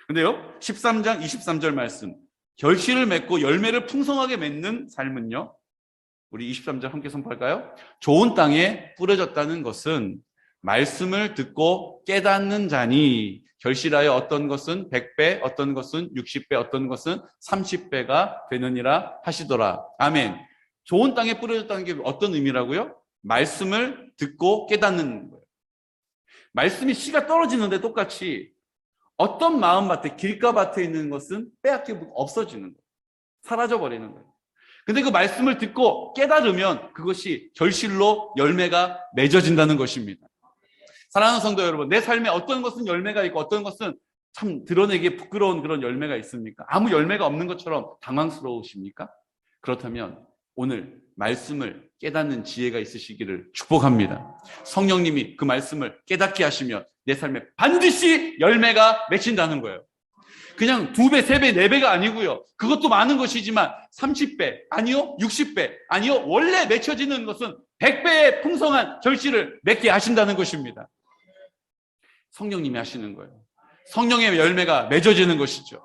근데요, 13장 23절 말씀, 결실을 맺고 열매를 풍성하게 맺는 삶은요, 우리 23절 함께 선포할까요? 좋은 땅에 뿌려졌다는 것은 말씀을 듣고 깨닫는 자니 결실하여 어떤 것은 100배, 어떤 것은 60배, 어떤 것은 30배가 되느니라 하시더라. 아멘. 좋은 땅에 뿌려졌다는 게 어떤 의미라고요? 말씀을 듣고 깨닫는 거예요. 말씀이 씨가 떨어지는데 똑같이 어떤 마음밭에, 길가밭에 있는 것은 빼앗기고 없어지는 거예요. 사라져버리는 거예요. 근데 그 말씀을 듣고 깨달으면 그것이 결실로 열매가 맺어진다는 것입니다. 사랑하는 성도 여러분, 내 삶에 어떤 것은 열매가 있고 어떤 것은 참 드러내기에 부끄러운 그런 열매가 있습니까? 아무 열매가 없는 것처럼 당황스러우십니까? 그렇다면 오늘 말씀을 깨닫는 지혜가 있으시기를 축복합니다. 성령님이 그 말씀을 깨닫게 하시면 내 삶에 반드시 열매가 맺힌다는 거예요. 그냥 2배, 3배, 4배가 아니고요. 그것도 많은 것이지만 30배, 아니요 60배, 아니요 원래 맺혀지는 것은 100배의 풍성한 결실을 맺게 하신다는 것입니다. 성령님이 하시는 거예요. 성령의 열매가 맺어지는 것이죠.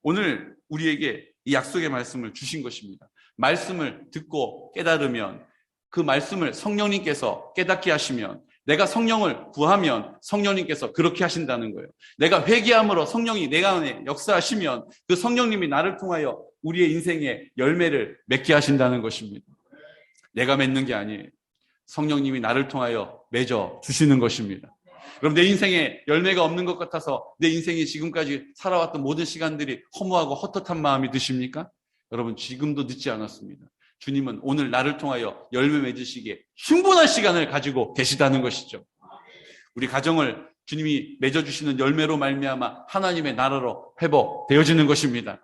오늘 우리에게 이 약속의 말씀을 주신 것입니다. 말씀을 듣고 깨달으면 그 말씀을 성령님께서 깨닫게 하시면 내가 성령을 구하면 성령님께서 그렇게 하신다는 거예요. 내가 회개함으로 성령이 내가 안에 역사하시면 그 성령님이 나를 통하여 우리의 인생에 열매를 맺게 하신다는 것입니다. 내가 맺는 게 아니에요. 성령님이 나를 통하여 맺어 주시는 것입니다. 그럼 내 인생에 열매가 없는 것 같아서 내 인생이 지금까지 살아왔던 모든 시간들이 허무하고 헛헛한 마음이 드십니까? 여러분, 지금도 늦지 않았습니다. 주님은 오늘 나를 통하여 열매 맺으시기에 충분한 시간을 가지고 계시다는 것이죠. 우리 가정을 주님이 맺어주시는 열매로 말미암아 하나님의 나라로 회복되어지는 것입니다.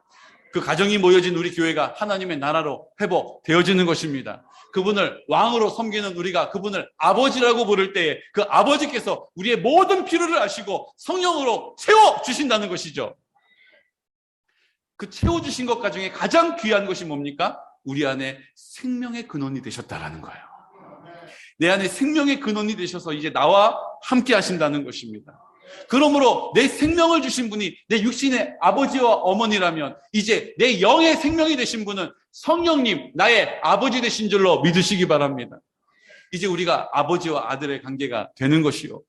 그 가정이 모여진 우리 교회가 하나님의 나라로 회복되어지는 것입니다. 그분을 왕으로 섬기는 우리가 그분을 아버지라고 부를 때에 그 아버지께서 우리의 모든 필요를 아시고 성령으로 채워주신다는 것이죠. 그 채워주신 것 중에 가장 귀한 것이 뭡니까? 우리 안에 생명의 근원이 되셨다라는 거예요. 내 안에 생명의 근원이 되셔서 이제 나와 함께 하신다는 것입니다. 그러므로 내 생명을 주신 분이 내 육신의 아버지와 어머니라면 이제 내 영의 생명이 되신 분은 성령님, 나의 아버지 되신 줄로 믿으시기 바랍니다. 이제 우리가 아버지와 아들의 관계가 되는 것이요.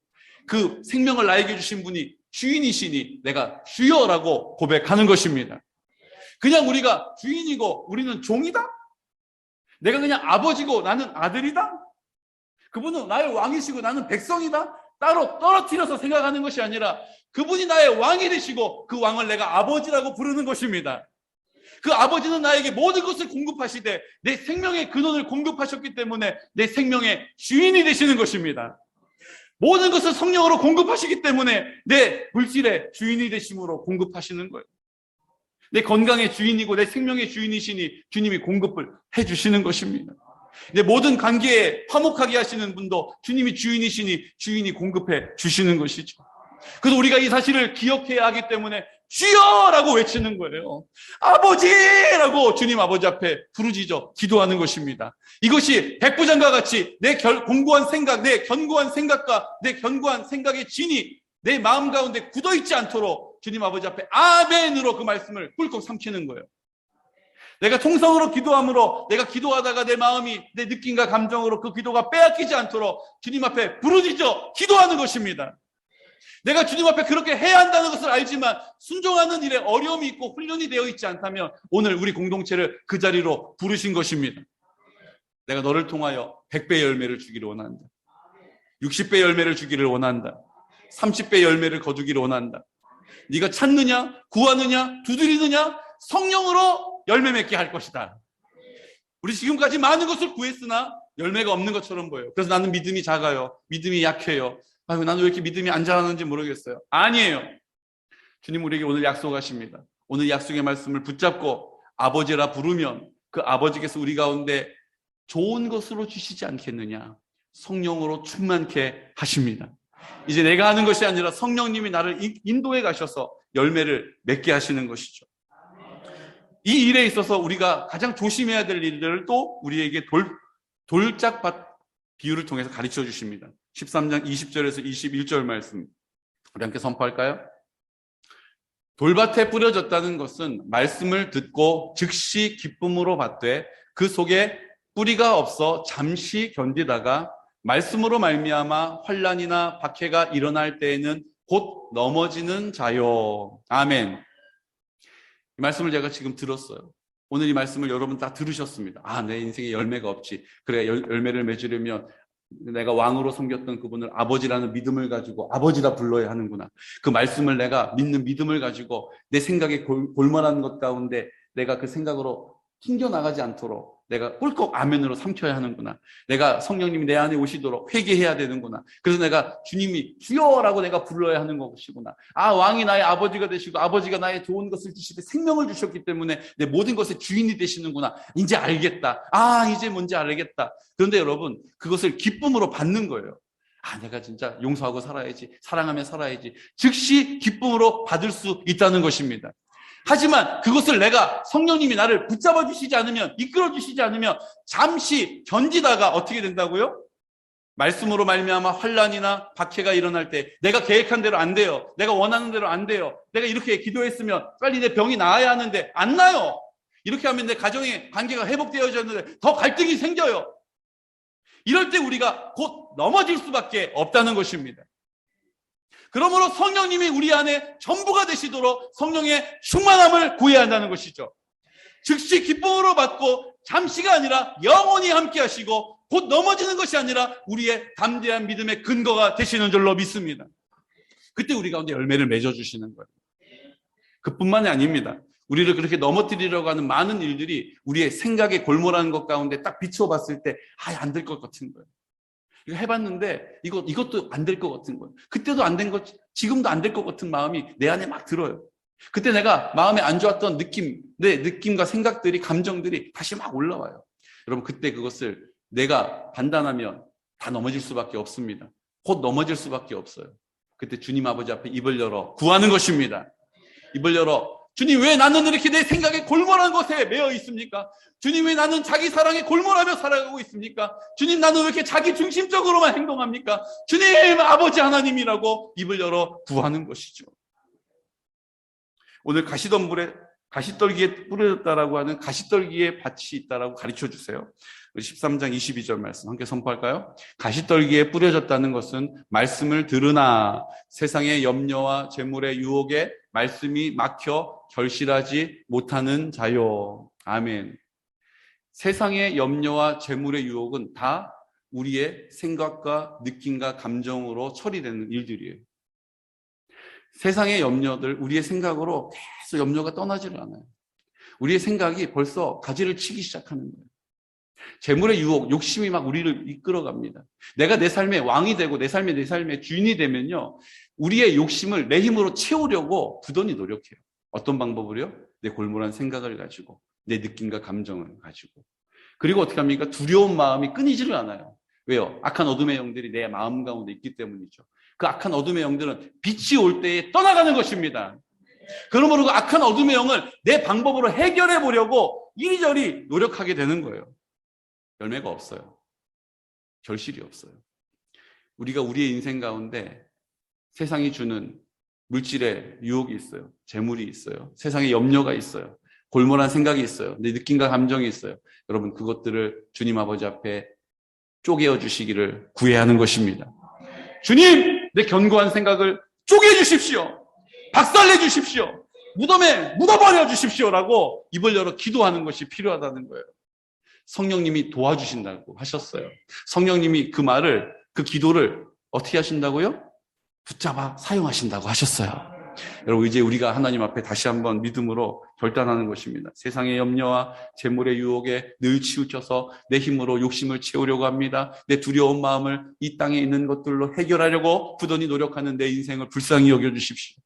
그 생명을 나에게 주신 분이 주인이시니 내가 주여라고 고백하는 것입니다. 그냥 우리가 주인이고 우리는 종이다? 내가 그냥 아버지고 나는 아들이다? 그분은 나의 왕이시고 나는 백성이다? 따로 떨어뜨려서 생각하는 것이 아니라 그분이 나의 왕이 되시고 그 왕을 내가 아버지라고 부르는 것입니다. 그 아버지는 나에게 모든 것을 공급하시되 내 생명의 근원을 공급하셨기 때문에 내 생명의 주인이 되시는 것입니다. 모든 것을 성령으로 공급하시기 때문에 내 물질의 주인이 되심으로 공급하시는 거예요. 내 건강의 주인이고 내 생명의 주인이시니 주님이 공급을 해주시는 것입니다. 내 모든 관계에 화목하게 하시는 분도 주님이 주인이시니 주인이 공급해 주시는 것이죠. 그래서 우리가 이 사실을 기억해야 하기 때문에 주여라고 외치는 거예요. 아버지라고 주님 아버지 앞에 부르짖어 기도하는 것입니다. 이것이 백부장과 같이 내 공고한 생각, 내 견고한 생각과 내 견고한 생각의 진이 내 마음 가운데 굳어있지 않도록 주님 아버지 앞에 아멘으로 그 말씀을 꿀꺽 삼키는 거예요. 내가 통성으로 기도함으로 내가 기도하다가 내 마음이 내 느낌과 감정으로 그 기도가 빼앗기지 않도록 주님 앞에 부르짖어 기도하는 것입니다. 내가 주님 앞에 그렇게 해야 한다는 것을 알지만 순종하는 일에 어려움이 있고 훈련이 되어 있지 않다면 오늘 우리 공동체를 그 자리로 부르신 것입니다. 내가 너를 통하여 100배의 열매를 주기를 원한다. 60배의 열매를 주기를 원한다. 30배의 열매를 거두기를 원한다. 네가 찾느냐, 구하느냐, 두드리느냐, 성령으로 열매 맺게 할 것이다. 우리 지금까지 많은 것을 구했으나 열매가 없는 것처럼 보여요. 그래서 나는 믿음이 작아요. 믿음이 약해요. 아유, 나는 왜 이렇게 믿음이 안 자라는지 모르겠어요. 아니에요. 주님 우리에게 오늘 약속하십니다. 오늘 약속의 말씀을 붙잡고 아버지라 부르면 그 아버지께서 우리 가운데 좋은 것으로 주시지 않겠느냐. 성령으로 충만케 하십니다. 이제 내가 하는 것이 아니라 성령님이 나를 인도해 가셔서 열매를 맺게 하시는 것이죠. 이 일에 있어서 우리가 가장 조심해야 될 일들을 또 우리에게 돌짝밭 비유를 통해서 가르쳐 주십니다. 13장 20절에서 21절 말씀 우리 함께 선포할까요? 돌밭에 뿌려졌다는 것은 말씀을 듣고 즉시 기쁨으로 받되 그 속에 뿌리가 없어 잠시 견디다가 말씀으로 말미암아 환난이나 박해가 일어날 때에는 곧 넘어지는 자요. 아멘. 이 말씀을 제가 지금 들었어요. 오늘 이 말씀을 여러분 다 들으셨습니다. 아, 내 인생에 열매가 없지. 그래, 열매를 맺으려면 내가 왕으로 섬겼던 그분을 아버지라는 믿음을 가지고 아버지라 불러야 하는구나. 그 말씀을 내가 믿는 믿음을 가지고 내 생각에 골몰한 것 가운데 내가 그 생각으로 튕겨나가지 않도록 내가 꿀꺽 아멘으로 삼켜야 하는구나. 내가 성령님이 내 안에 오시도록 회개해야 되는구나. 그래서 내가 주님이 주여라고 내가 불러야 하는 것이구나. 아, 왕이 나의 아버지가 되시고 아버지가 나의 좋은 것을 주시되 생명을 주셨기 때문에 내 모든 것의 주인이 되시는구나. 이제 알겠다. 아, 이제 뭔지 알겠다. 그런데 여러분, 그것을 기쁨으로 받는 거예요. 아, 내가 진짜 용서하고 살아야지. 사랑하며 살아야지. 즉시 기쁨으로 받을 수 있다는 것입니다. 하지만 그것을 내가 성령님이 나를 붙잡아 주시지 않으면, 이끌어 주시지 않으면 잠시 견디다가 어떻게 된다고요? 말씀으로 말미암아 환난이나 박해가 일어날 때 내가 계획한 대로 안 돼요. 내가 원하는 대로 안 돼요. 내가 이렇게 기도했으면 빨리 내 병이 나아야 하는데 안 나요. 이렇게 하면 내 가정의 관계가 회복되어졌는데 더 갈등이 생겨요. 이럴 때 우리가 곧 넘어질 수밖에 없다는 것입니다. 그러므로 성령님이 우리 안에 전부가 되시도록 성령의 충만함을 구해야 한다는 것이죠. 즉시 기쁨으로 받고 잠시가 아니라 영원히 함께 하시고 곧 넘어지는 것이 아니라 우리의 담대한 믿음의 근거가 되시는 줄로 믿습니다. 그때 우리 가운데 열매를 맺어주시는 거예요. 그뿐만이 아닙니다. 우리를 그렇게 넘어뜨리려고 하는 많은 일들이 우리의 생각에 골몰하는 것 가운데 딱 비춰봤을 때 안 될 것 같은 거예요. 이거 해봤는데 이것도 안 될 것 같은 거예요. 그때도 안 된 것, 지금도 안 될 것 같은 마음이 내 안에 막 들어요. 그때 내가 마음에 안 좋았던 내 느낌과 생각들이, 감정들이 다시 막 올라와요. 여러분, 그때 그것을 내가 판단하면 다 넘어질 수밖에 없습니다. 곧 넘어질 수밖에 없어요. 그때 주님 아버지 앞에 입을 열어 구하는 것입니다. 입을 열어, 주님, 왜 나는 이렇게 내 생각에 골몰한 것에 매여 있습니까? 주님, 왜 나는 자기 사랑에 골몰하며 살아가고 있습니까? 주님, 나는 왜 이렇게 자기 중심적으로만 행동합니까? 주님, 아버지 하나님이라고 입을 열어 구하는 것이죠. 오늘 가시떨기에 뿌려졌다라고 하는 가시떨기에 밭이 있다라고 가르쳐 주세요. 13장 22절 말씀 함께 선포할까요? 가시떨기에 뿌려졌다는 것은 말씀을 들으나 세상의 염려와 재물의 유혹에 말씀이 막혀 결실하지 못하는 자요. 아멘. 세상의 염려와 재물의 유혹은 다 우리의 생각과 느낌과 감정으로 처리되는 일들이에요. 세상의 염려들, 우리의 생각으로 계속 염려가 떠나지를 않아요. 우리의 생각이 벌써 가지를 치기 시작하는 거예요. 재물의 유혹, 욕심이 막 우리를 이끌어갑니다. 내가 내 삶의 왕이 되고 내 삶의 주인이 되면요, 우리의 욕심을 내 힘으로 채우려고 부단히 노력해요. 어떤 방법으로요? 내 골몰한 생각을 가지고, 내 느낌과 감정을 가지고. 그리고 어떻게 합니까? 두려운 마음이 끊이지를 않아요. 왜요? 악한 어둠의 영들이 내 마음 가운데 있기 때문이죠. 그 악한 어둠의 영들은 빛이 올 때에 떠나가는 것입니다. 그러므로 그 악한 어둠의 영을 내 방법으로 해결해 보려고 이리저리 노력하게 되는 거예요. 열매가 없어요. 결실이 없어요. 우리가 우리의 인생 가운데 세상이 주는 물질의 유혹이 있어요. 재물이 있어요. 세상에 염려가 있어요. 골몰한 생각이 있어요. 내 느낌과 감정이 있어요. 여러분, 그것들을 주님 아버지 앞에 쪼개어 주시기를 구해야 하는 것입니다. 주님, 내 견고한 생각을 쪼개 주십시오. 박살내 주십시오. 무덤에 묻어버려 주십시오라고 입을 열어 기도하는 것이 필요하다는 거예요. 성령님이 도와주신다고 하셨어요. 성령님이 그 기도를 어떻게 하신다고요? 붙잡아 사용하신다고 하셨어요. 여러분, 이제 우리가 하나님 앞에 다시 한번 믿음으로 결단하는 것입니다. 세상의 염려와 재물의 유혹에 늘 치우쳐서 내 힘으로 욕심을 채우려고 합니다. 내 두려운 마음을 이 땅에 있는 것들로 해결하려고 부단히 노력하는 내 인생을 불쌍히 여겨주십시오.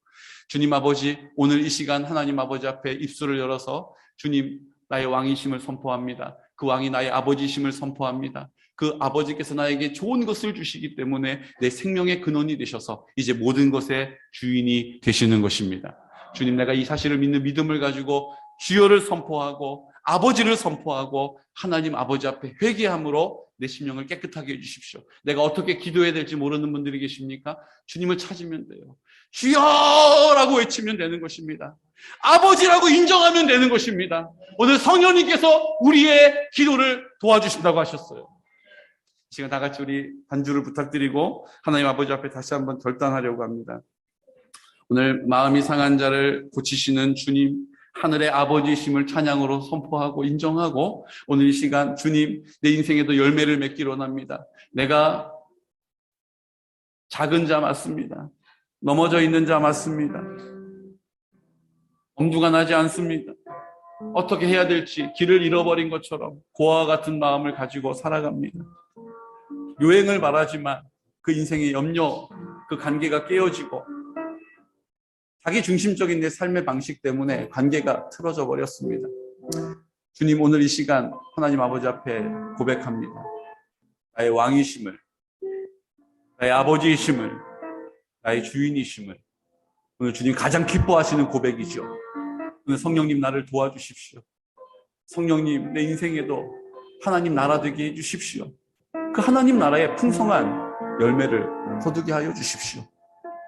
주님 아버지, 오늘 이 시간 하나님 아버지 앞에 입술을 열어서 주님, 나의 왕이심을 선포합니다. 그 왕이 나의 아버지심을 선포합니다. 그 아버지께서 나에게 좋은 것을 주시기 때문에 내 생명의 근원이 되셔서 이제 모든 것의 주인이 되시는 것입니다. 주님, 내가 이 사실을 믿는 믿음을 가지고 주여를 선포하고 아버지를 선포하고 하나님 아버지 앞에 회개함으로 내 심령을 깨끗하게 해주십시오. 내가 어떻게 기도해야 될지 모르는 분들이 계십니까? 주님을 찾으면 돼요. 주여라고 외치면 되는 것입니다. 아버지라고 인정하면 되는 것입니다. 오늘 성령님께서 우리의 기도를 도와주신다고 하셨어요. 이 시간 다 같이 우리 반주를 부탁드리고 하나님 아버지 앞에 다시 한번 결단하려고 합니다. 오늘 마음이 상한 자를 고치시는 주님, 하늘의 아버지심을 찬양으로 선포하고 인정하고 오늘 이 시간 주님, 내 인생에도 열매를 맺기로 합니다. 내가 작은 자 맞습니다. 넘어져 있는 자 맞습니다. 엄두가 나지 않습니다. 어떻게 해야 될지 길을 잃어버린 것처럼 고아와 같은 마음을 가지고 살아갑니다. 요행을 바라지만 그 인생의 염려, 그 관계가 깨어지고 자기 중심적인 내 삶의 방식 때문에 관계가 틀어져 버렸습니다. 주님, 오늘 이 시간 하나님 아버지 앞에 고백합니다. 나의 왕이심을, 나의 아버지이심을, 나의 주인이심을 오늘 주님 가장 기뻐하시는 고백이죠. 오늘 성령님 나를 도와주십시오. 성령님 내 인생에도 하나님 나라 되게 해주십시오. 그 하나님 나라의 풍성한 열매를 거두게 하여 주십시오.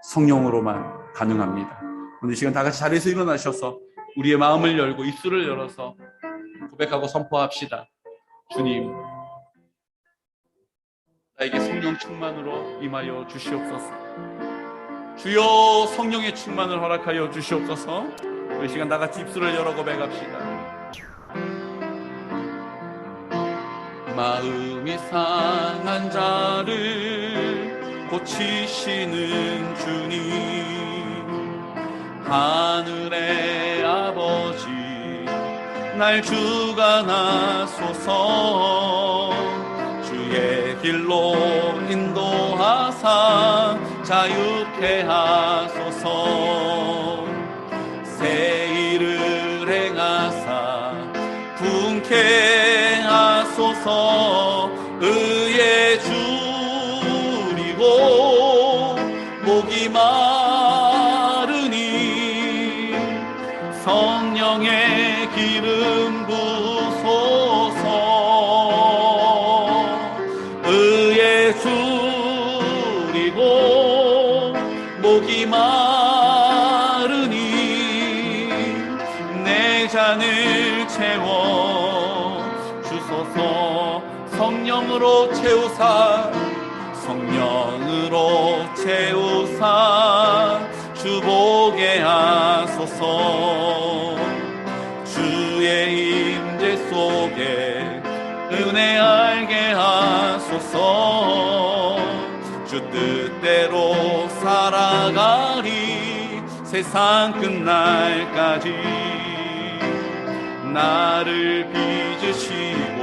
성령으로만 가능합니다. 오늘 이 시간 다 같이 자리에서 일어나셔서 우리의 마음을 열고 입술을 열어서 고백하고 선포합시다. 주님, 나에게 성령 충만으로 임하여 주시옵소서. 주여, 성령의 충만을 허락하여 주시옵소서. 이 시간 다 같이 입술을 열어 고백합시다. 마음이 상한 자를 고치시는 주님, 하늘의 아버지 날 주관하소서. 주의 길로 인도하사 자유케 하소서. 새 일을 행하사 분케 하소서. 의에 줄이고 목이 마르니 성령의 기름 부소서. 의에 줄이고 목이 마르니 내 잔을 채워 주소서. 성령으로 채우사, 성령으로 채우사 주보게 하소서. 주의 임재 속에 은혜 알게 하소서. 주 뜻대로 살아가리 세상 끝날까지. 나를 빚으시고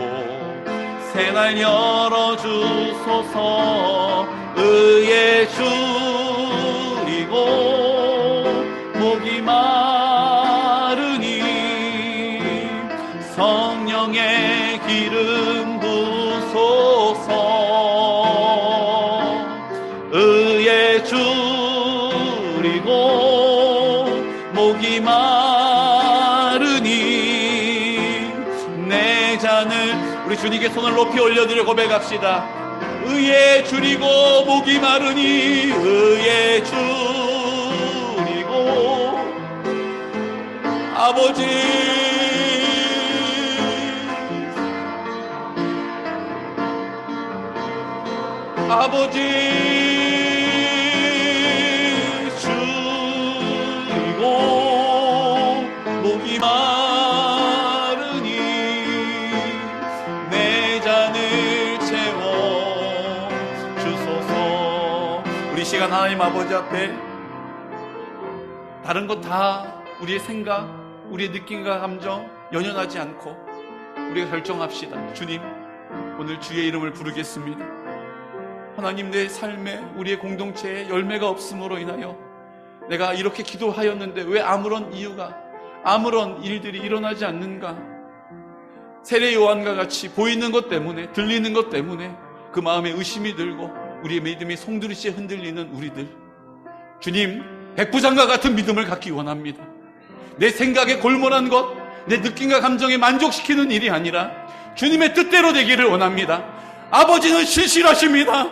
새날 열어주소서. 의에 줄이고 목이 마르니 성령의 기름 부소서. 의에 줄이고 목이 마르니 내 잔을 우리 주님께 손을 높이 올려드려 고백합시다. 의에 줄이고 목이 마르니 의에 줄이고 아버지 아버지 줄이고 목이 마르니 내 잔을 채워 주소서. 우리 시간 하나님 아버지 앞에 다른 것 다 우리의 생각, 우리의 느낌과 감정 연연하지 않고 우리가 결정합시다. 주님, 오늘 주의 이름을 부르겠습니다. 하나님, 내 삶에 우리의 공동체에 열매가 없음으로 인하여 내가 이렇게 기도하였는데 왜 아무런 이유가, 아무런 일들이 일어나지 않는가? 세례 요한과 같이 보이는 것 때문에, 들리는 것 때문에 그 마음에 의심이 들고 우리의 믿음이 송두리째 흔들리는 우리들, 주님, 백부장과 같은 믿음을 갖기 원합니다. 내 생각에 골몰한 것, 내 느낌과 감정에 만족시키는 일이 아니라 주님의 뜻대로 되기를 원합니다. 아버지는 신실하십니다.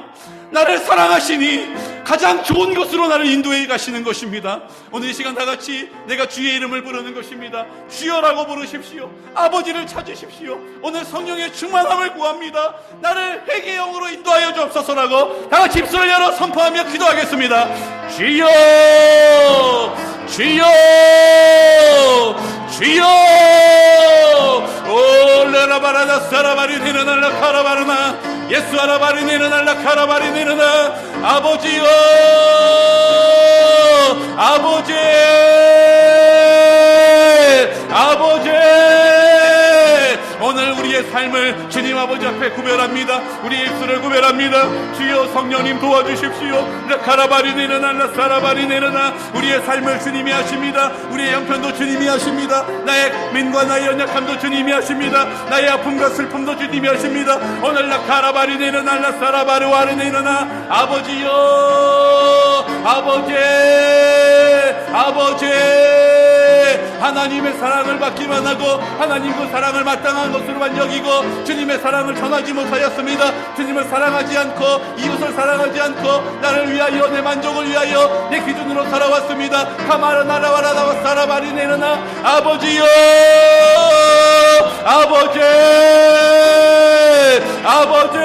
나를 사랑하시니 가장 좋은 것으로 나를 인도해 가시는 것입니다. 오늘 이 시간 다 같이 내가 주의 이름을 부르는 것입니다. 주여라고 부르십시오. 아버지를 찾으십시오. 오늘 성령의 충만함을 구합니다. 나를 회개의 영으로 인도하여 주옵소서라고 다 같이 입술을 열어 선포하며 기도하겠습니다. 주여, 주여, 주여. 올라라바라다 사라바리 내려날라 카라바르나 예수 아라바리 내려날라 카라바리 내려나. 아버지여, 아버지, 아버지, 오늘 우리의 삶을 주님 아버지 앞에 구별합니다. 우리의 입술을 구별합니다. 주여 성령님 도와주십시오. 카라바리 내려날라 사라바리 내려나. 우리의 삶을 주님이 하십니다. 우리의 형편도 주님이 하십니다. 나의 민과 나의 연약함도 주님이 하십니다. 나의 아픔과 슬픔도 주님이 하십니다. 오늘 나 카라바리 내려날라 사라바리 와르 내려나. 아버지여, 아버지, 아버지, 하나님의 사랑을 받기만 하고 하나님 그 사랑을 마땅한 것으로만 여기고 주님의 사랑을 전하지 못하였습니다. 주님을 사랑하지 않고 이웃을 사랑하지 않고 나를 위하여 내 만족을 위하여 내 기준으로 살아왔습니다. 카마라 나라와라 나와 사라바리 내려나. 아버지여, 아버지, 아버지,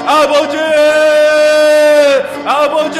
아버지, 아버지,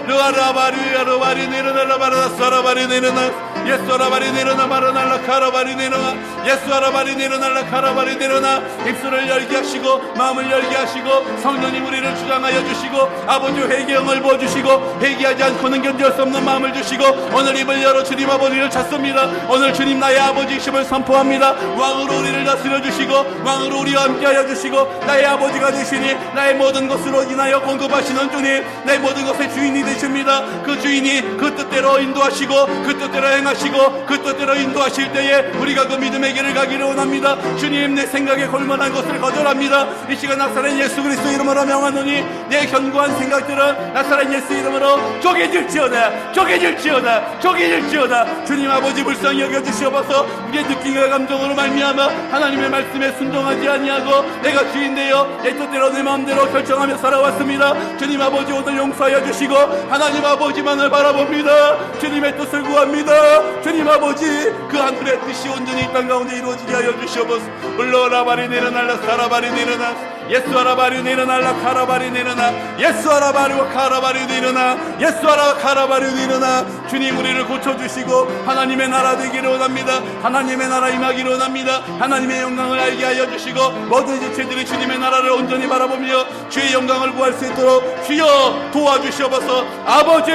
르아라바리 아르바리 내려나 바라 사라바리 내려나. 예수 아라바리 내려나 마라날라 카라바리 내려나. 예수 아라바리 내려날라 카라바리 내려나. 입술을 열게 하시고 마음을 열게 하시고 성령님 우리를 주장하여 주시고 아버지 회개형을 부어주시고 회개하지 않고는 견딜 수 없는 마음을 주시고 오늘 입을 열어 주님 아버지를 찾습니다. 오늘 주님 나의 아버지이심을 선포합니다. 왕으로 우리를 다스려 주시고 왕으로 우리와 함께하여 주시고 나의 아버지가 되시니 나의 모든 것으로 인하여 공급하시는 주님, 나의 모든 것의 주인이 되십니다. 그 주인이 그 뜻대로 인도하시고 그 뜻대로 행하시고 그 뜻대로 인도하실 때에 우리가 그 믿음의 길을 가기를 원합니다. 주님, 내 생각에 골몰한 것을 거절합니다. 이 시간 나사렛 예수 그리스도 이름으로 명하노니 내 견고한 생각들은 나사렛 예수 이름으로 쪼개질지어다, 쪼개질지어다, 쪼개질지어다. 주님 아버지 불쌍히 여겨주시옵소서. 우리의 느낌과 감정으로 말미암아 하나님의 말씀에 순종하지 아니하고 내가 주인 되어 내 뜻대로 내 마음대로 결정하며 살아왔습니다. 주님 아버지 오늘 용서하여 주시고 하나님 아버지만을 바라봅니다. 주님의 뜻을 구합니다. 주님 아버지 그 하늘의 뜻이 온전히 이 땅 가운데 이루어지게 하여 주시옵소서. 올라라바리 내려날라 사라바리 내려나. 예수 아라바리 내려날라 카라바리 내려나. 예수 아라바리와 카라바리 내려나. 예수 아라 카라바리 내려나. 주님 우리를 고쳐주시고 하나님의 나라 되기를 원합니다. 하나님의 나라 임하기를 원합니다. 하나님의 영광을 알게 하여 주시고 모든 지체들이 주님의 나라를 온전히 바라보며 주의 영광을 구할 수 있도록 주여 도와주시옵소서. 아버지,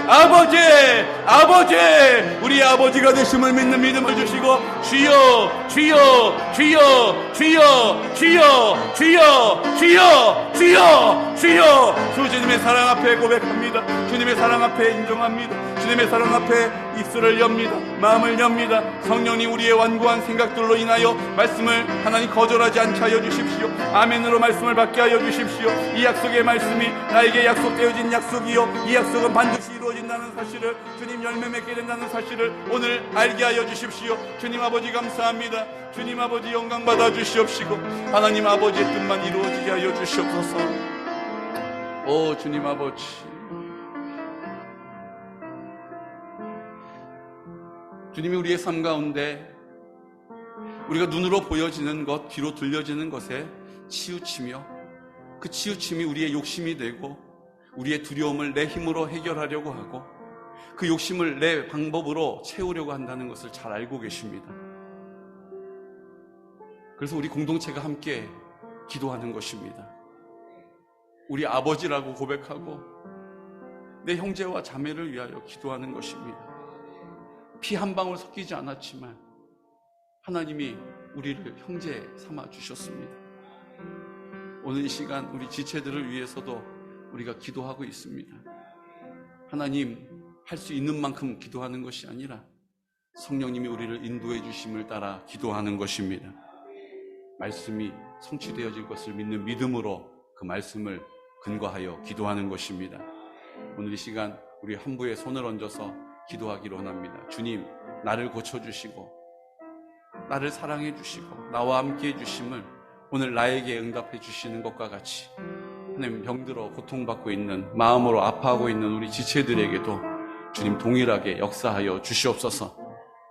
아버지, 아버지, 우리 아버지가 되심을 믿는 믿음을 주시고 주여, 주여, 주여, 주여, 주여, 주여, 주여, 주여, 주여. 주님의 사랑 앞에 고백합니다. 주님의 사랑 앞에 인정합니다. 주님의 사랑 앞에 입술을 엽니다. 마음을 엽니다. 성령님 우리의 완고한 생각들로 인하여 말씀을 하나님 거절하지 않게 하여 주십시오. 아멘으로 말씀을 받게 하여 주십시오. 이 약속의 말씀이 나에게 약속되어진 약속이요 이 약속은 반드시 이루어진다는 사실을, 주님 열매 맺게 된다는 사실을 오늘 알게 하여 주십시오. 주님 아버지 감사합니다. 주님 아버지 영광 받아 주시옵시고 하나님 아버지의 뜻만 이루어지게 하여 주시옵소서. 오 주님 아버지, 주님이 우리의 삶 가운데 우리가 눈으로 보여지는 것, 귀로 들려지는 것에 치우치며 그 치우침이 우리의 욕심이 되고 우리의 두려움을 내 힘으로 해결하려고 하고 그 욕심을 내 방법으로 채우려고 한다는 것을 잘 알고 계십니다. 그래서 우리 공동체가 함께 기도하는 것입니다. 우리 아버지라고 고백하고 내 형제와 자매를 위하여 기도하는 것입니다. 피 한 방울 섞이지 않았지만 하나님이 우리를 형제 삼아 주셨습니다. 오늘 이 시간 우리 지체들을 위해서도 우리가 기도하고 있습니다. 하나님 할 수 있는 만큼 기도하는 것이 아니라 성령님이 우리를 인도해 주심을 따라 기도하는 것입니다. 말씀이 성취되어질 것을 믿는 믿음으로 그 말씀을 근거하여 기도하는 것입니다. 오늘 이 시간 우리 한부에 손을 얹어서 기도하기로 원합니다. 주님, 나를 고쳐주시고 나를 사랑해 주시고 나와 함께 해주심을 오늘 나에게 응답해 주시는 것과 같이 하나님, 병들어 고통받고 있는, 마음으로 아파하고 있는 우리 지체들에게도 주님 동일하게 역사하여 주시옵소서.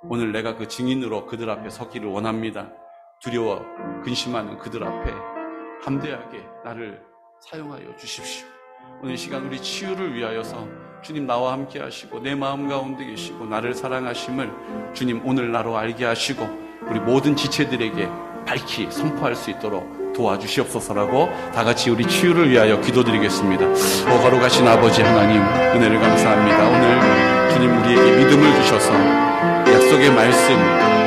오늘 내가 그 증인으로 그들 앞에 서기를 원합니다. 두려워 근심하는 그들 앞에 담대하게 나를 사용하여 주십시오. 오늘 이 시간 우리 치유를 위하여서 주님 나와 함께 하시고 내 마음 가운데 계시고 나를 사랑하심을 주님 오늘 나로 알게 하시고 우리 모든 지체들에게 밝히 선포할 수 있도록 도와주시옵소서라고 다 같이 우리 치유를 위하여 기도드리겠습니다. 거룩하신 아버지 하나님, 은혜를 감사합니다. 오늘 주님 우리에게 믿음을 주셔서 약속의 말씀,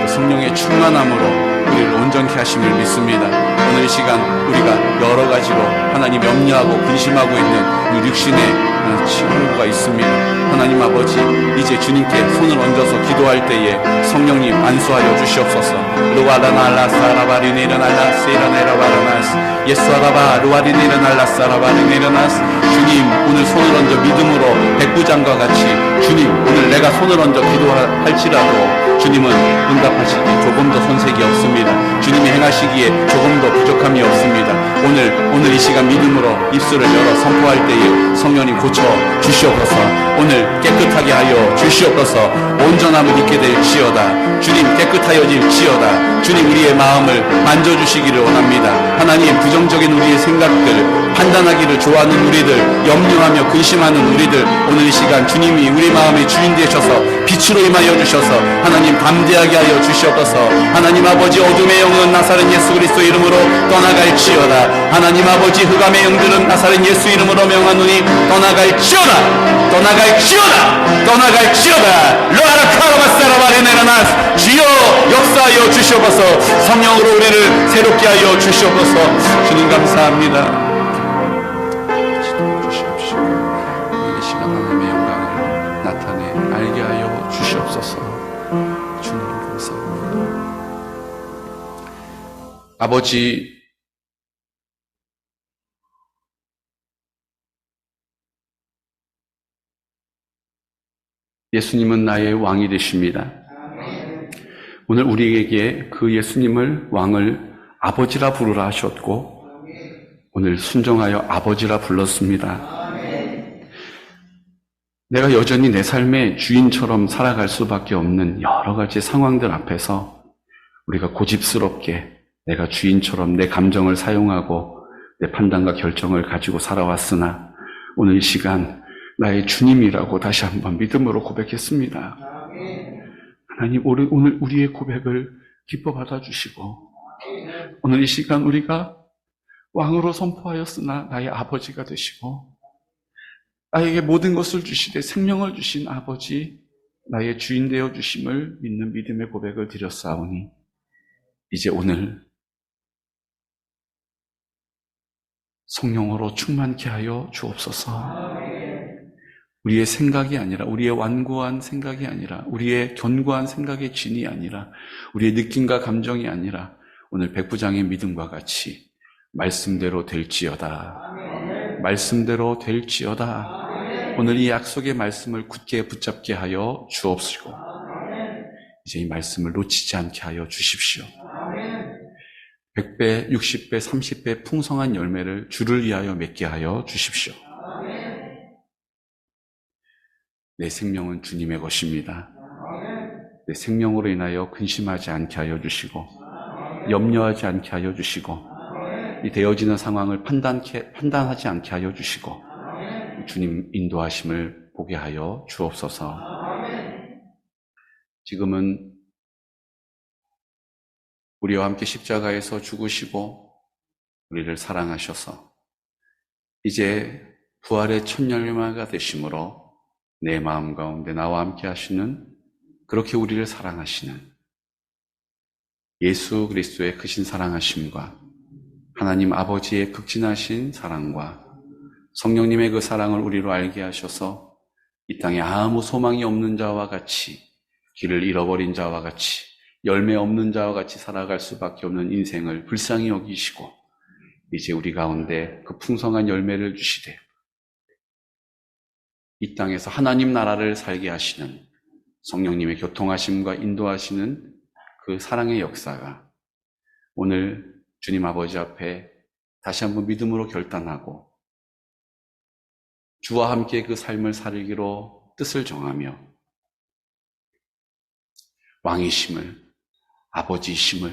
성령의 충만함으로 우리를 온전케 하심을 믿습니다. 오늘 이 시간 우리가 여러 가지로 하나님 염려하고 근심하고 있는 이 육신의 치유가 있습니다. 하나님 아버지, 이제 주님께 손을 얹어서 기도할 때에 성령님 안수하여 주시옵소서. 루아라날라 사라바리네르날라 세라네라바라나스 예수아라바 루아리네르날라 사라바리네르나스. 주님, 오늘 손을 얹어 믿음으로 백부장과 같이 주님, 오늘 내가 손을 얹어 기도할지라도 주님은 응답하시기 조금 더 손색이 없습니다. 주님이 행하시기에 조금 더 부족함이 없습니다. 오늘 이 시간 믿음으로 입술을 열어 선포할 때에 성령님 고쳐 주시옵소서. 오늘 깨끗하게 하여 주시옵소서. 온전함을 입게 될지어다. 주님 깨끗하여질지어다. 주님 우리의 마음을 만져주시기를 원합니다. 하나님 부정적인 우리의 생각들, 판단하기를 좋아하는 우리들, 염려하며 근심하는 우리들, 오늘 이 시간 주님이 우리 마음의 주인 되셔서 빛으로 임하여 주셔서 하나님 담대하게 하여 주시옵소서. 하나님 아버지, 어둠의 영은 나사렛 예수 그리스도 이름으로 떠나갈지어다. 하나님 아버지, 흑암의 영들은 나사렛 예수 이름으로 명하노니 떠나갈지어다. 떠나갈지어다. 떠나갈지어다. 로아라카라바사라바리네라나스. 주여 역사하여 주시옵소서. 성령으로 우리를 새롭게 하여 주시옵소서. 주님 감사합니다. 주시옵시오. 이 시간 하나님의 영광을 나타내 알게 하여 주시옵소서. 주님 감사합니다. 아버지, 예수님은 나의 왕이 되십니다. 오늘 우리에게 그 예수님을 왕을 아버지라 부르라 하셨고 오늘 순종하여 아버지라 불렀습니다. 내가 여전히 내 삶의 주인처럼 살아갈 수밖에 없는 여러 가지 상황들 앞에서 우리가 고집스럽게 내가 주인처럼 내 감정을 사용하고 내 판단과 결정을 가지고 살아왔으나 오늘 이 시간 나의 주님이라고 다시 한번 믿음으로 고백했습니다. 하나님, 오늘 우리의 고백을 기뻐 받아주시고 오늘 이 시간 우리가 왕으로 선포하였으나 나의 아버지가 되시고 나에게 모든 것을 주시되 생명을 주신 아버지, 나의 주인 되어 주심을 믿는 믿음의 고백을 드렸사오니 이제 오늘 성령으로 충만케 하여 주옵소서. 우리의 생각이 아니라, 우리의 완고한 생각이 아니라, 우리의 견고한 생각의 진이 아니라, 우리의 느낌과 감정이 아니라 오늘 백부장의 믿음과 같이 말씀대로 될지어다. 말씀대로 될지어다. 오늘 이 약속의 말씀을 굳게 붙잡게 하여 주옵시고 이제 이 말씀을 놓치지 않게 하여 주십시오. 100배, 60배, 30배 풍성한 열매를 주를 위하여 맺게 하여 주십시오. 내 생명은 주님의 것입니다. 내 생명으로 인하여 근심하지 않게 하여 주시고 염려하지 않게 하여 주시고 이 되어지는 상황을 판단하지 않게 하여 주시고 주님 인도하심을 보게 하여 주옵소서. 지금은 우리와 함께 십자가에서 죽으시고 우리를 사랑하셔서 이제 부활의 첫 열매가 되심으로 내 마음 가운데 나와 함께 하시는, 그렇게 우리를 사랑하시는 예수 그리스도의 크신 사랑하심과 하나님 아버지의 극진하신 사랑과 성령님의 그 사랑을 우리로 알게 하셔서 이 땅에 아무 소망이 없는 자와 같이, 길을 잃어버린 자와 같이, 열매 없는 자와 같이 살아갈 수밖에 없는 인생을 불쌍히 여기시고 이제 우리 가운데 그 풍성한 열매를 주시되 이 땅에서 하나님 나라를 살게 하시는 성령님의 교통하심과 인도하시는 그 사랑의 역사가 오늘 주님 아버지 앞에 다시 한번 믿음으로 결단하고 주와 함께 그 삶을 살기로 뜻을 정하며 왕이심을, 아버지이심을,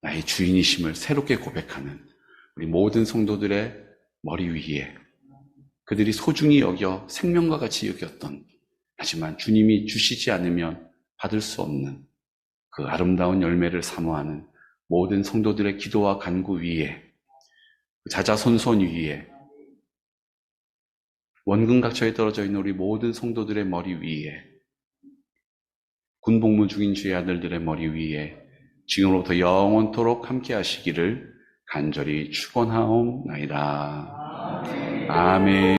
나의 주인이심을 새롭게 고백하는 우리 모든 성도들의 머리 위에 그들이 소중히 여겨 생명과 같이 여겼던, 하지만 주님이 주시지 않으면 받을 수 없는 그 아름다운 열매를 사모하는 모든 성도들의 기도와 간구 위에, 자자손손 위에, 원근각처에 떨어져 있는 우리 모든 성도들의 머리 위에, 군복무 중인 주의 아들들의 머리 위에 지금으로부터 영원토록 함께 하시기를 간절히 축원하옵나이다. 아멘.